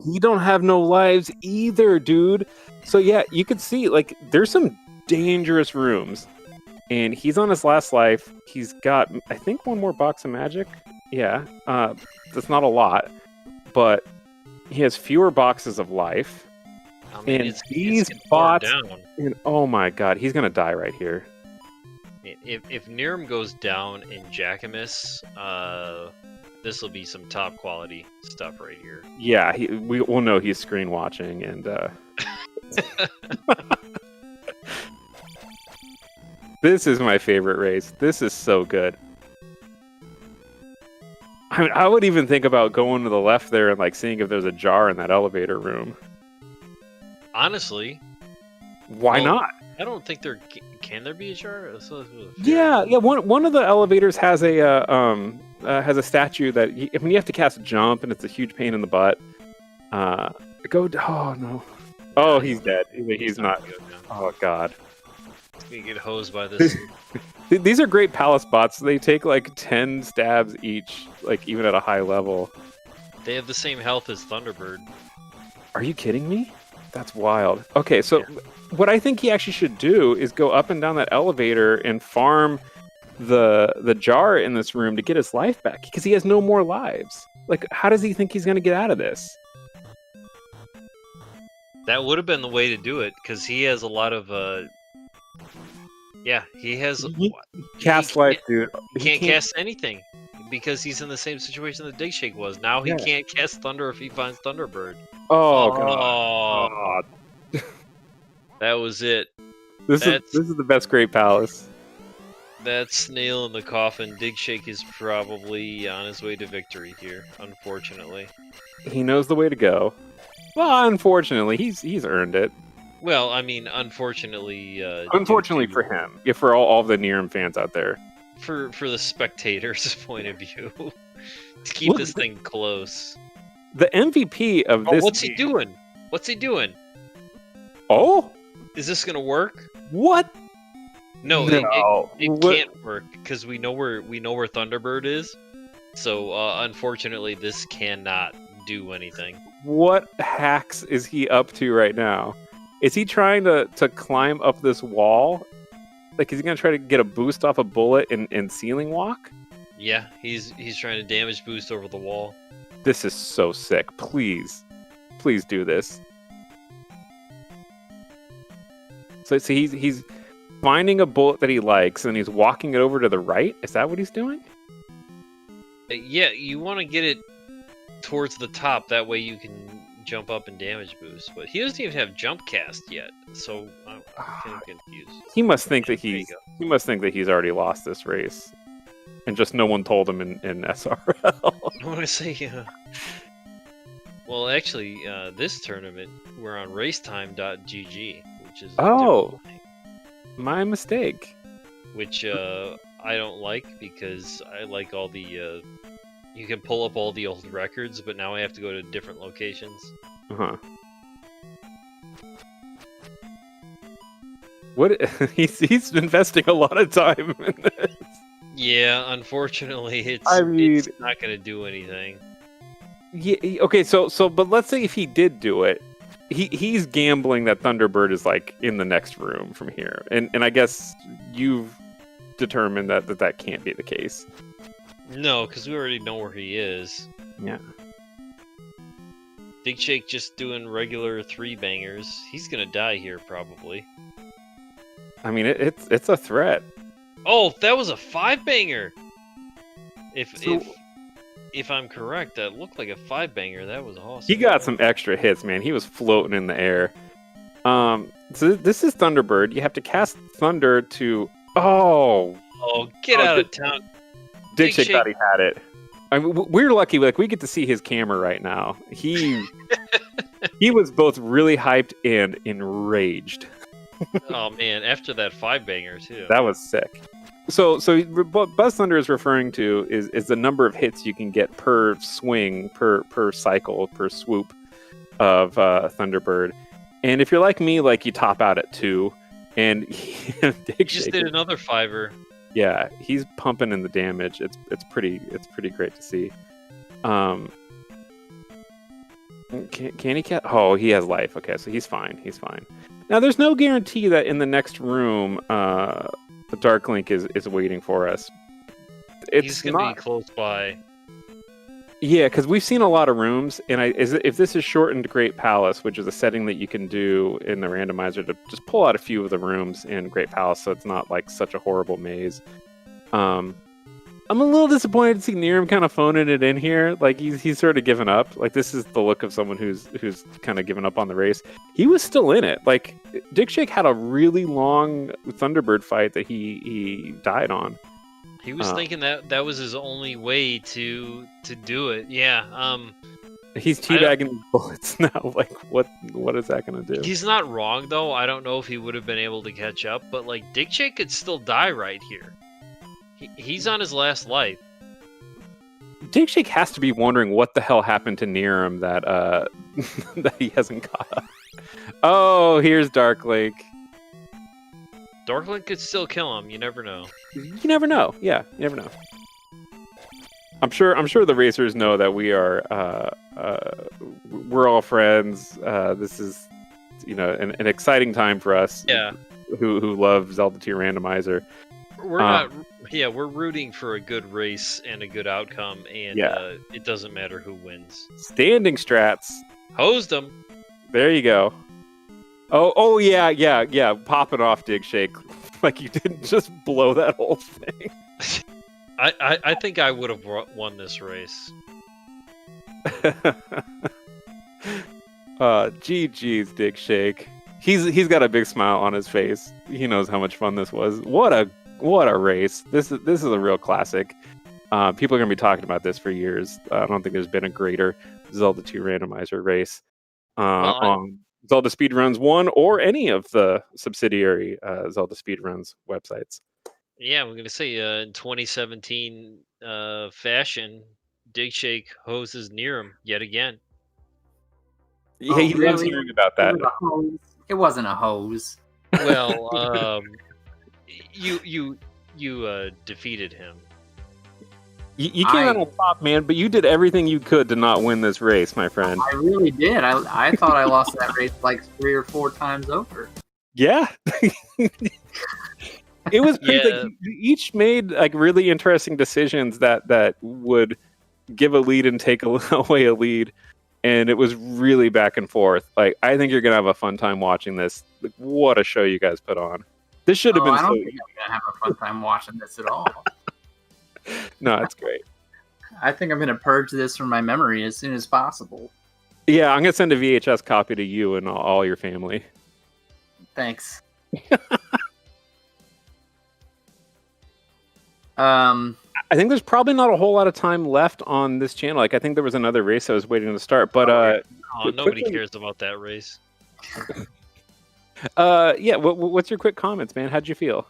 Speaker 2: he don't have no lives either, dude. So yeah, you could see like there's some dangerous rooms, and he's on his last life. He's got I think one more box of magic. Yeah, that's not a lot, but he has fewer boxes of life.
Speaker 3: I mean,
Speaker 2: And
Speaker 3: it's
Speaker 2: these
Speaker 3: getting far
Speaker 2: bots,
Speaker 3: down.
Speaker 2: and oh my god, he's gonna die right here.
Speaker 3: If neeerm goes down in Jackamus, this will be some top quality stuff right here.
Speaker 2: Yeah, we'll know he's screen watching, and this is my favorite race. This is so good. I mean, I would even think about going to the left there and like seeing if there's a jar in that elevator room.
Speaker 3: Honestly,
Speaker 2: Why not?
Speaker 3: I don't think there can there be a jar.
Speaker 2: Yeah. One of the elevators has a statue that when you have to cast a jump and it's a huge pain in the butt. Oh no. Oh, he's dead. He's not. Oh god.
Speaker 3: You get hosed by this.
Speaker 2: These are great palace bots. They take like 10 stabs each, like even at a high level.
Speaker 3: They have the same health as Thunderbird.
Speaker 2: Are you kidding me? That's wild. Okay, so what I think he actually should do is go up and down that elevator and farm the jar in this room to get his life back because he has no more lives. Like, how does he think he's going to get out of this?
Speaker 3: That would have been the way to do it because he has a lot of. Yeah, he has.
Speaker 2: Cast life, dude.
Speaker 3: He can't cast anything because he's in the same situation that Digshake was. Now he can't cast Thunder if he finds Thunderbird.
Speaker 2: Oh god.
Speaker 3: That was it.
Speaker 2: This is the best Great Palace.
Speaker 3: That's nail in the coffin. Digshake is probably on his way to victory here, unfortunately.
Speaker 2: He knows the way to go. Well, unfortunately, he's earned it.
Speaker 3: Well, I mean, unfortunately...
Speaker 2: unfortunately for him. Yeah, for all the neeerm fans out there.
Speaker 3: For the spectators' point of view. To keep this thing close.
Speaker 2: The MVP of this
Speaker 3: What's he doing? What's he doing?
Speaker 2: Oh?
Speaker 3: Is this gonna work?
Speaker 2: What?
Speaker 3: No, it can't work because we know where Thunderbird is. So unfortunately, this cannot do anything.
Speaker 2: What hacks is he up to right now? Is he trying to climb up this wall? Like, is he gonna try to get a boost off a bullet in ceiling walk?
Speaker 3: Yeah, he's trying to damage boost over the wall.
Speaker 2: This is so sick. Please do this. So he's finding a bullet that he likes and he's walking it over to the right. Is that what he's doing?
Speaker 3: Yeah, you want to get it towards the top. That way you can jump up and damage boost. But he doesn't even have jump cast yet, so I'm kind of confused.
Speaker 2: He must think that he's already lost this race, and just no one told him in SRL.
Speaker 3: I want to say, well, actually, this tournament we're on racetime.gg, which is
Speaker 2: my mistake.
Speaker 3: Which I don't like because I like all the. You can pull up all the old records, but now I have to go to different locations.
Speaker 2: What he's investing a lot of time in this.
Speaker 3: Yeah, unfortunately, it's not going to do anything.
Speaker 2: Yeah. Okay. But let's say if he did do it, he's gambling that Thunderbird is like in the next room from here, and I guess you've determined that can't be the case.
Speaker 3: No, because we already know where he is.
Speaker 2: Yeah.
Speaker 3: Digshake just doing regular 3-bangers. He's gonna die here probably.
Speaker 2: I mean, it's a threat.
Speaker 3: Oh, that was a 5-banger. If I'm correct, that looked like a 5-banger. That was awesome.
Speaker 2: He got some extra hits, man. He was floating in the air. So this is Thunderbird. You have to cast Thunder to. Oh,
Speaker 3: get out of town.
Speaker 2: Digshake thought he had it. I mean, we're lucky. Like, we get to see his camera right now. He was both really hyped and enraged.
Speaker 3: Oh man! After that 5-banger too.
Speaker 2: That was sick. So what Buzz Thunder is referring to is the number of hits you can get per swing, per cycle, per swoop of Thunderbird. And if you're like me, like, you top out at 2, and
Speaker 3: he just did another 5-er.
Speaker 2: Yeah, he's pumping in the damage. It's pretty great to see. Can he catch? Oh, he has life. Okay, so he's fine. He's fine. Now, there's no guarantee that in the next room, the Dark Link is waiting for us.
Speaker 3: He's gonna be close by.
Speaker 2: Yeah, because we've seen a lot of rooms, and if this is shortened Great Palace, which is a setting that you can do in the randomizer to just pull out a few of the rooms in Great Palace, so it's not like such a horrible maze. I'm a little disappointed to see neeerm kind of phoning it in here. Like, he's sort of given up. Like, this is the look of someone who's kind of given up on the race. He was still in it. Like, Digshake had a really long Thunderbird fight that he died on.
Speaker 3: He was thinking that was his only way to do it. Yeah.
Speaker 2: He's teabagging bullets now. Like, what is that going to do?
Speaker 3: He's not wrong, though. I don't know if he would have been able to catch up, but, like, Digshake could still die right here. He's on his last life.
Speaker 2: Digshake has to be wondering what the hell happened to neeerm that that he hasn't caught up. Oh, here's Dark Link.
Speaker 3: Dark Link could still kill him. You never know.
Speaker 2: You never know. Yeah, you never know. I'm sure the racers know that we are we're all friends. This is, an exciting time for us.
Speaker 3: Yeah.
Speaker 2: Who love Zelda 2 Randomizer.
Speaker 3: We're rooting for a good race and a good outcome, and it doesn't matter who wins.
Speaker 2: Standing strats.
Speaker 3: Hosed them.
Speaker 2: There you go. Oh yeah. Popping off Digshake. Like, you didn't just blow that whole thing.
Speaker 3: I think I would have won this race.
Speaker 2: GG's Digshake. He's got a big smile on his face. He knows how much fun this was. What a race. This is a real classic. People are going to be talking about this for years. I don't think there's been a greater Zelda 2 Randomizer race on Zelda Speedruns 1 or any of the subsidiary Zelda Speedruns websites.
Speaker 3: Yeah, I'm going to say in 2017 fashion, Digshake hoses neeerm yet again.
Speaker 2: Yeah, he loves hearing about that.
Speaker 4: It wasn't a hose.
Speaker 3: Well, you defeated him.
Speaker 2: You came out on top, man, but you did everything you could to not win this race, my friend.
Speaker 4: I really did. I thought I lost that race like 3 or 4 times over.
Speaker 2: Yeah. It was crazy.
Speaker 3: Yeah.
Speaker 2: Like, you each made like really interesting decisions that would give a lead and take away a lead. And it was really back and forth. Like, I think you're going to have a fun time watching this. Like, what a show you guys put on. This should have been
Speaker 4: I don't think I'm going to have a fun time watching this at all.
Speaker 2: No, it's great.
Speaker 4: I think I'm going to purge this from my memory as soon as possible.
Speaker 2: Yeah, I'm going to send a VHS copy to you and all your family.
Speaker 4: Thanks.
Speaker 2: I think there's probably not a whole lot of time left on this channel. Like, I think there was another race I was waiting to start, but
Speaker 3: nobody cares about that race.
Speaker 2: Yeah. What's your quick comments, man? How'd you feel?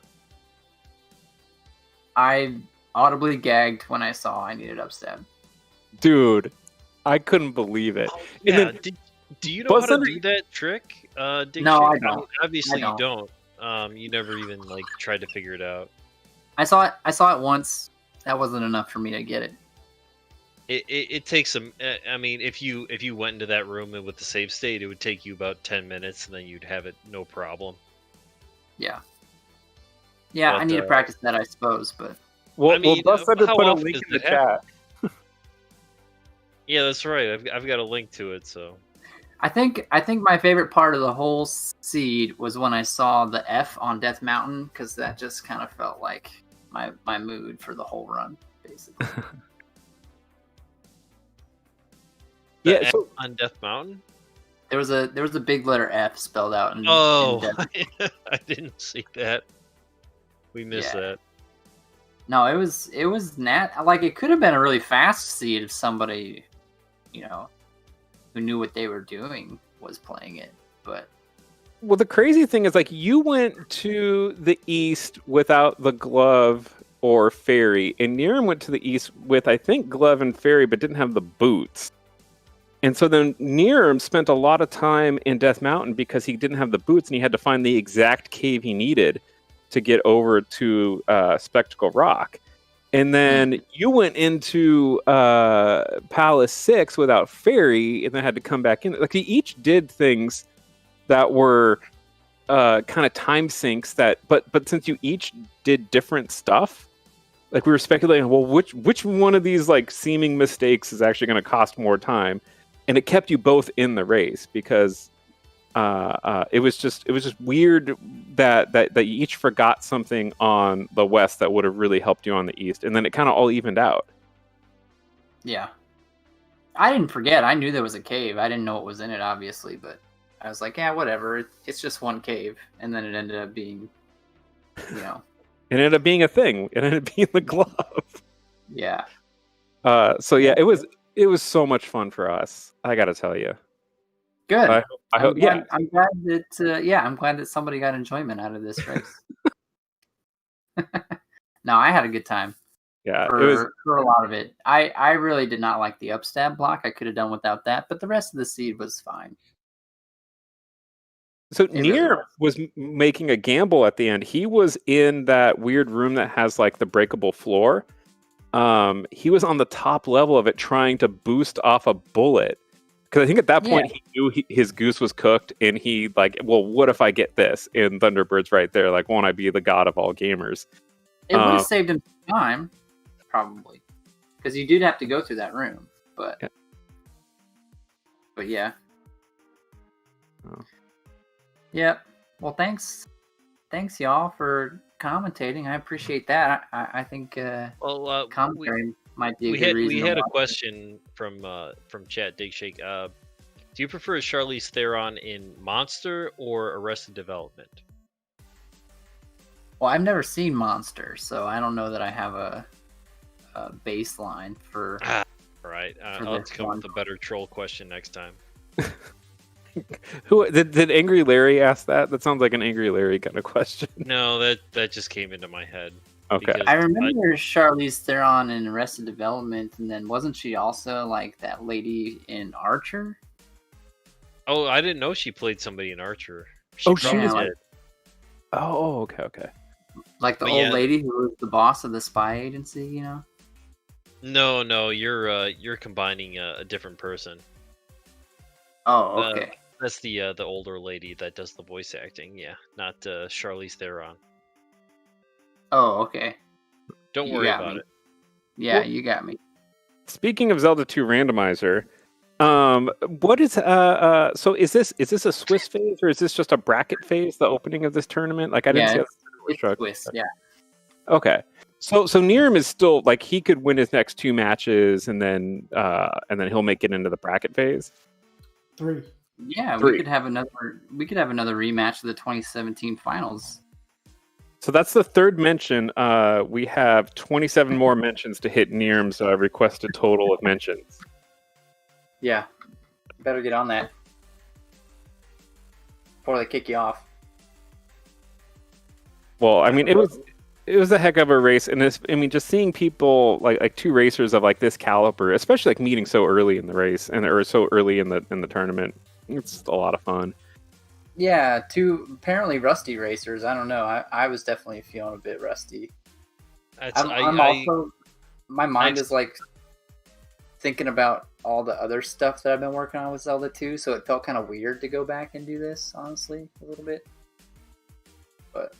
Speaker 4: I audibly gagged when I saw I needed upstab.
Speaker 2: Dude, I couldn't believe it.
Speaker 3: Oh, yeah. Do you know how to do that trick?
Speaker 4: No, I don't.
Speaker 3: Obviously, you don't. You never even tried to figure it out.
Speaker 4: I saw it once. That wasn't enough for me to get it.
Speaker 3: It takes some. I mean, if you went into that room and with the save state, it would take you about 10 minutes, and then you'd have it no problem.
Speaker 4: Yeah. Yeah,
Speaker 3: But,
Speaker 4: I need to practice that, I suppose. But
Speaker 2: Well,
Speaker 3: I mean,
Speaker 2: Buster
Speaker 3: how
Speaker 2: put a
Speaker 3: often
Speaker 2: link
Speaker 3: does
Speaker 2: in the
Speaker 3: it happen?
Speaker 2: chat.
Speaker 3: Yeah, that's right. I've got a link to it. So
Speaker 4: I think my favorite part of the whole seed was when I saw the F on Death Mountain, because that just kind of felt like my mood for the whole run, basically.
Speaker 3: The
Speaker 2: Yeah,
Speaker 3: F
Speaker 2: so
Speaker 3: on Death Mountain.
Speaker 4: There was a big letter F spelled out in
Speaker 3: Oh,
Speaker 4: Death.
Speaker 3: I didn't see that. We missed
Speaker 4: Yeah.
Speaker 3: that.
Speaker 4: No, it was like it could have been a really fast seed if somebody, who knew what they were doing was playing it. But
Speaker 2: well, the crazy thing is, like, you went to the east without the glove or fairy, and neeerm went to the east with, I think, glove and fairy, but didn't have the boots. And so then neeerm spent a lot of time in Death Mountain because he didn't have the boots, and he had to find the exact cave he needed to get over to Spectacle Rock. And then you went into Palace 6 without fairy, and then had to come back in. Like, they each did things that were kind of time sinks but since you each did different stuff, like, we were speculating, well, which one of these, like, seeming mistakes is actually going to cost more time, and it kept you both in the race because it was just weird that you each forgot something on the west that would have really helped you on the east, and then it kind of all evened out.
Speaker 4: yeah, I didn't forget. I knew there was a cave. I didn't know what was in it, obviously, but I was like, yeah, whatever. It's just one cave, and then it ended up being,
Speaker 2: It ended up being a thing. It ended up being the glove.
Speaker 4: yeah.
Speaker 2: So yeah, it was so much fun for us. I got to tell you.
Speaker 4: Good.
Speaker 2: I hope. Yeah.
Speaker 4: I'm glad that. I'm glad that somebody got enjoyment out of this race. No, I had a good time.
Speaker 2: Yeah.
Speaker 4: For,
Speaker 2: It was.
Speaker 4: for a lot of it. I really did not like the upstab block. I could have done without that, but the rest of the seed was fine.
Speaker 2: So
Speaker 4: really
Speaker 2: neeerm was making a gamble at the end. He was in that weird room that has, like, the breakable floor. He was on the top level of it trying to boost off a bullet. Because I think at that point he knew his goose was cooked, and he, like, well, what if I get this? And Thunderbird's right there, like, won't I be the god of all gamers?
Speaker 4: It would have saved him time, probably, because you did have to go through that room. But yeah.
Speaker 2: Oh.
Speaker 4: Yep. Well, thanks y'all for commentating. I appreciate that. I think commentary might be a good reason.
Speaker 3: We had
Speaker 4: to
Speaker 3: a
Speaker 4: watch
Speaker 3: question from chat digshake. Do you prefer Charlize Theron in Monster or Arrested Development?
Speaker 4: Well, I've never seen Monster, so I don't know that I have a baseline for.
Speaker 3: All right, I'll have to come up with a better troll question next time.
Speaker 2: Who did Angry Larry ask that? That sounds like an Angry Larry kind of question.
Speaker 3: No, that just came into my head.
Speaker 2: Okay.
Speaker 3: because
Speaker 4: I remember Charlize Theron in Arrested Development, and then wasn't she also like that lady in Archer?
Speaker 3: Oh, I didn't know she played somebody in Archer.
Speaker 2: Oh, she
Speaker 3: probably
Speaker 4: was-
Speaker 3: did.
Speaker 2: Oh, okay.
Speaker 4: Like the
Speaker 3: But
Speaker 4: old
Speaker 3: yeah.
Speaker 4: lady who was the boss of the spy agency,
Speaker 3: No, you're combining a different person.
Speaker 4: Oh, okay.
Speaker 3: That's the older lady that does the voice acting. Yeah, not Charlize Theron.
Speaker 4: Oh, okay.
Speaker 3: Don't
Speaker 4: You
Speaker 3: worry
Speaker 4: got
Speaker 3: about
Speaker 4: me.
Speaker 3: it.
Speaker 4: Yeah,
Speaker 2: Well-
Speaker 4: you got me.
Speaker 2: Speaking of Zelda 2 Randomizer, what is so is this a Swiss phase, or is this just a bracket phase, the opening of this tournament? Like, I didn't
Speaker 4: Yeah,
Speaker 2: see
Speaker 4: It's
Speaker 2: how
Speaker 4: Swiss, yeah.
Speaker 2: Okay. So neeerm is still, like, he could win his next 2 matches and then he'll make it into the bracket phase.
Speaker 5: 3.
Speaker 4: Yeah, we
Speaker 2: 3.
Speaker 4: could have another rematch of the 2017 finals.
Speaker 2: So that's the 3rd mention. We have 27 more mentions to hit neeerm's requested total of mentions.
Speaker 4: Yeah. Better get on that before they kick you off.
Speaker 2: Well, I mean, it was a heck of a race, and this, I mean, just seeing people like 2 racers of, like, this caliber, especially, like, meeting so early in the race or so early in the tournament, it's a lot of fun.
Speaker 4: Yeah, 2 apparently rusty racers. I don't know. I was definitely feeling a bit rusty. I'm also my mind is like thinking about all the other stuff that I've been working on with Zelda 2, so it felt kind of weird to go back and do this, honestly, a little bit. But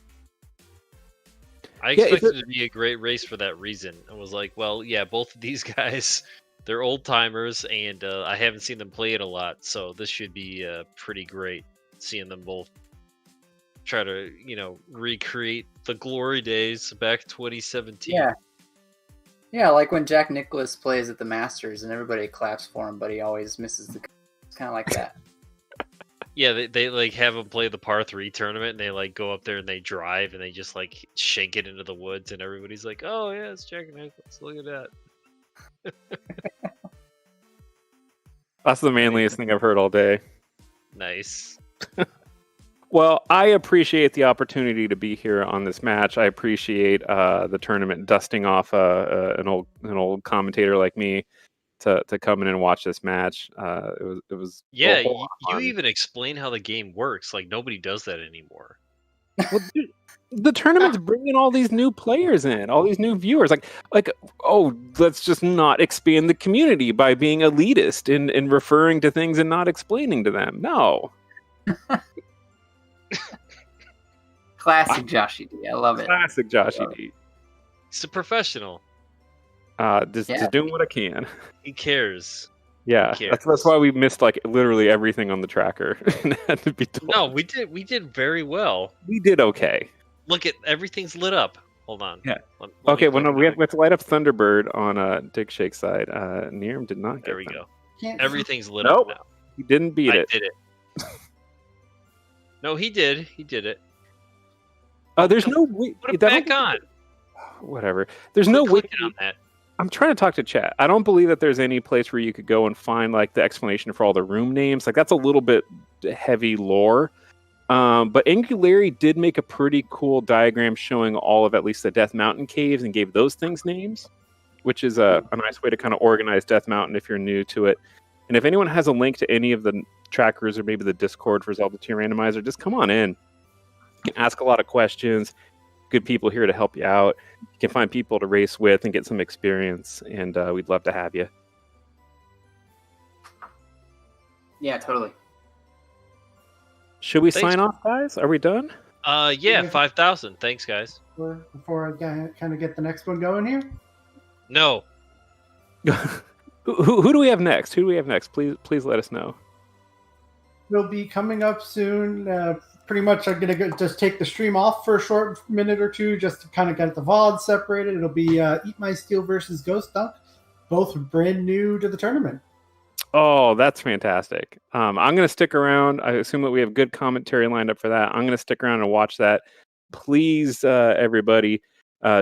Speaker 3: I expected it to be a great race for that reason. I was like, well, yeah, both of these guys, they're old timers, and I haven't seen them play it a lot, so this should be pretty great seeing them both try to, recreate the glory days back 2017.
Speaker 4: Yeah, like when Jack Nicklaus plays at the Masters and everybody claps for him, but he always misses the. It's kind of like that.
Speaker 3: Yeah, they like have him play the par 3 tournament, and they like go up there and they drive and they just like shank it into the woods, and everybody's like, "Oh yeah, it's Jack Nicklaus. Look at that."
Speaker 2: That's the manliest thing I've heard all day.
Speaker 3: Nice.
Speaker 2: Well, I appreciate the opportunity to be here on this match. I appreciate the tournament dusting off an old commentator like me to come in and watch this match. It was
Speaker 3: Yeah, you even explain how the game works. Like nobody does that anymore.
Speaker 2: Well, dude, the tournament's bringing all these new players in, all these new viewers. Like, oh, let's just not expand the community by being elitist and referring to things and not explaining to them. No.
Speaker 4: Classic Joshy D. I love it.
Speaker 2: Classic Joshy D.
Speaker 3: He's a professional.
Speaker 2: Just doing what I can.
Speaker 3: He cares.
Speaker 2: Yeah,
Speaker 3: He cares.
Speaker 2: that's why we missed like literally everything on the tracker. It had to be told.
Speaker 3: No, we did very well.
Speaker 2: We did okay.
Speaker 3: Look at everything's lit up. Hold on.
Speaker 2: Yeah.
Speaker 3: Let
Speaker 2: Okay,
Speaker 3: me
Speaker 2: well, no,
Speaker 3: click
Speaker 2: we
Speaker 3: on
Speaker 2: have to light up Thunderbird on Digshake's side. neeerm did not get
Speaker 3: There we
Speaker 2: that.
Speaker 3: go. Everything's lit
Speaker 2: Nope.
Speaker 3: up now.
Speaker 2: He didn't beat
Speaker 3: I
Speaker 2: it.
Speaker 3: did it. No, he did. He did it.
Speaker 2: There's no way.
Speaker 3: Put it back on.
Speaker 2: Whatever. There's no way.
Speaker 3: Clicking on that.
Speaker 2: I'm trying to talk to chat. I don't believe that there's any place where you could go and find like the explanation for all the room names. Like that's a little bit heavy lore. But Angularity did make a pretty cool diagram showing all of at least the Death Mountain caves and gave those things names, which is a nice way to kind of organize Death Mountain if you're new to it. And if anyone has a link to any of the trackers or maybe the Discord for Zelda 2 Randomizer, just come on in. You can ask a lot of questions. Good people here to help you out. You can find people to race with and get some experience, and we'd love to have you.
Speaker 4: Yeah, totally.
Speaker 2: Should we
Speaker 3: Thanks.
Speaker 2: sign off, guys? Are we done?
Speaker 3: Yeah, 5,000. Thanks, guys.
Speaker 5: Before I kind of get the next one going here.
Speaker 3: No.
Speaker 2: Who do we have next? Who do we have next? Please let us know.
Speaker 5: Will be coming up soon. Pretty much I'm going to just take the stream off for a short minute or two just to kind of get the VOD separated. It'll be Eat My Steel versus Ghost Dunk, both brand new to the tournament.
Speaker 2: Oh, that's fantastic. I'm going to stick around. I assume that we have good commentary lined up for that. I'm going to stick around and watch that. Please, everybody,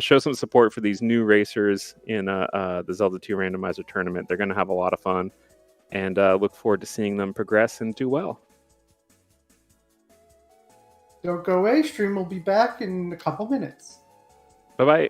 Speaker 2: show some support for these new racers in the Zelda 2 Randomizer tournament. They're going to have a lot of fun, and look forward to seeing them progress and do well.
Speaker 5: Don't go away. Stream will be back in a couple minutes.
Speaker 2: Bye-bye.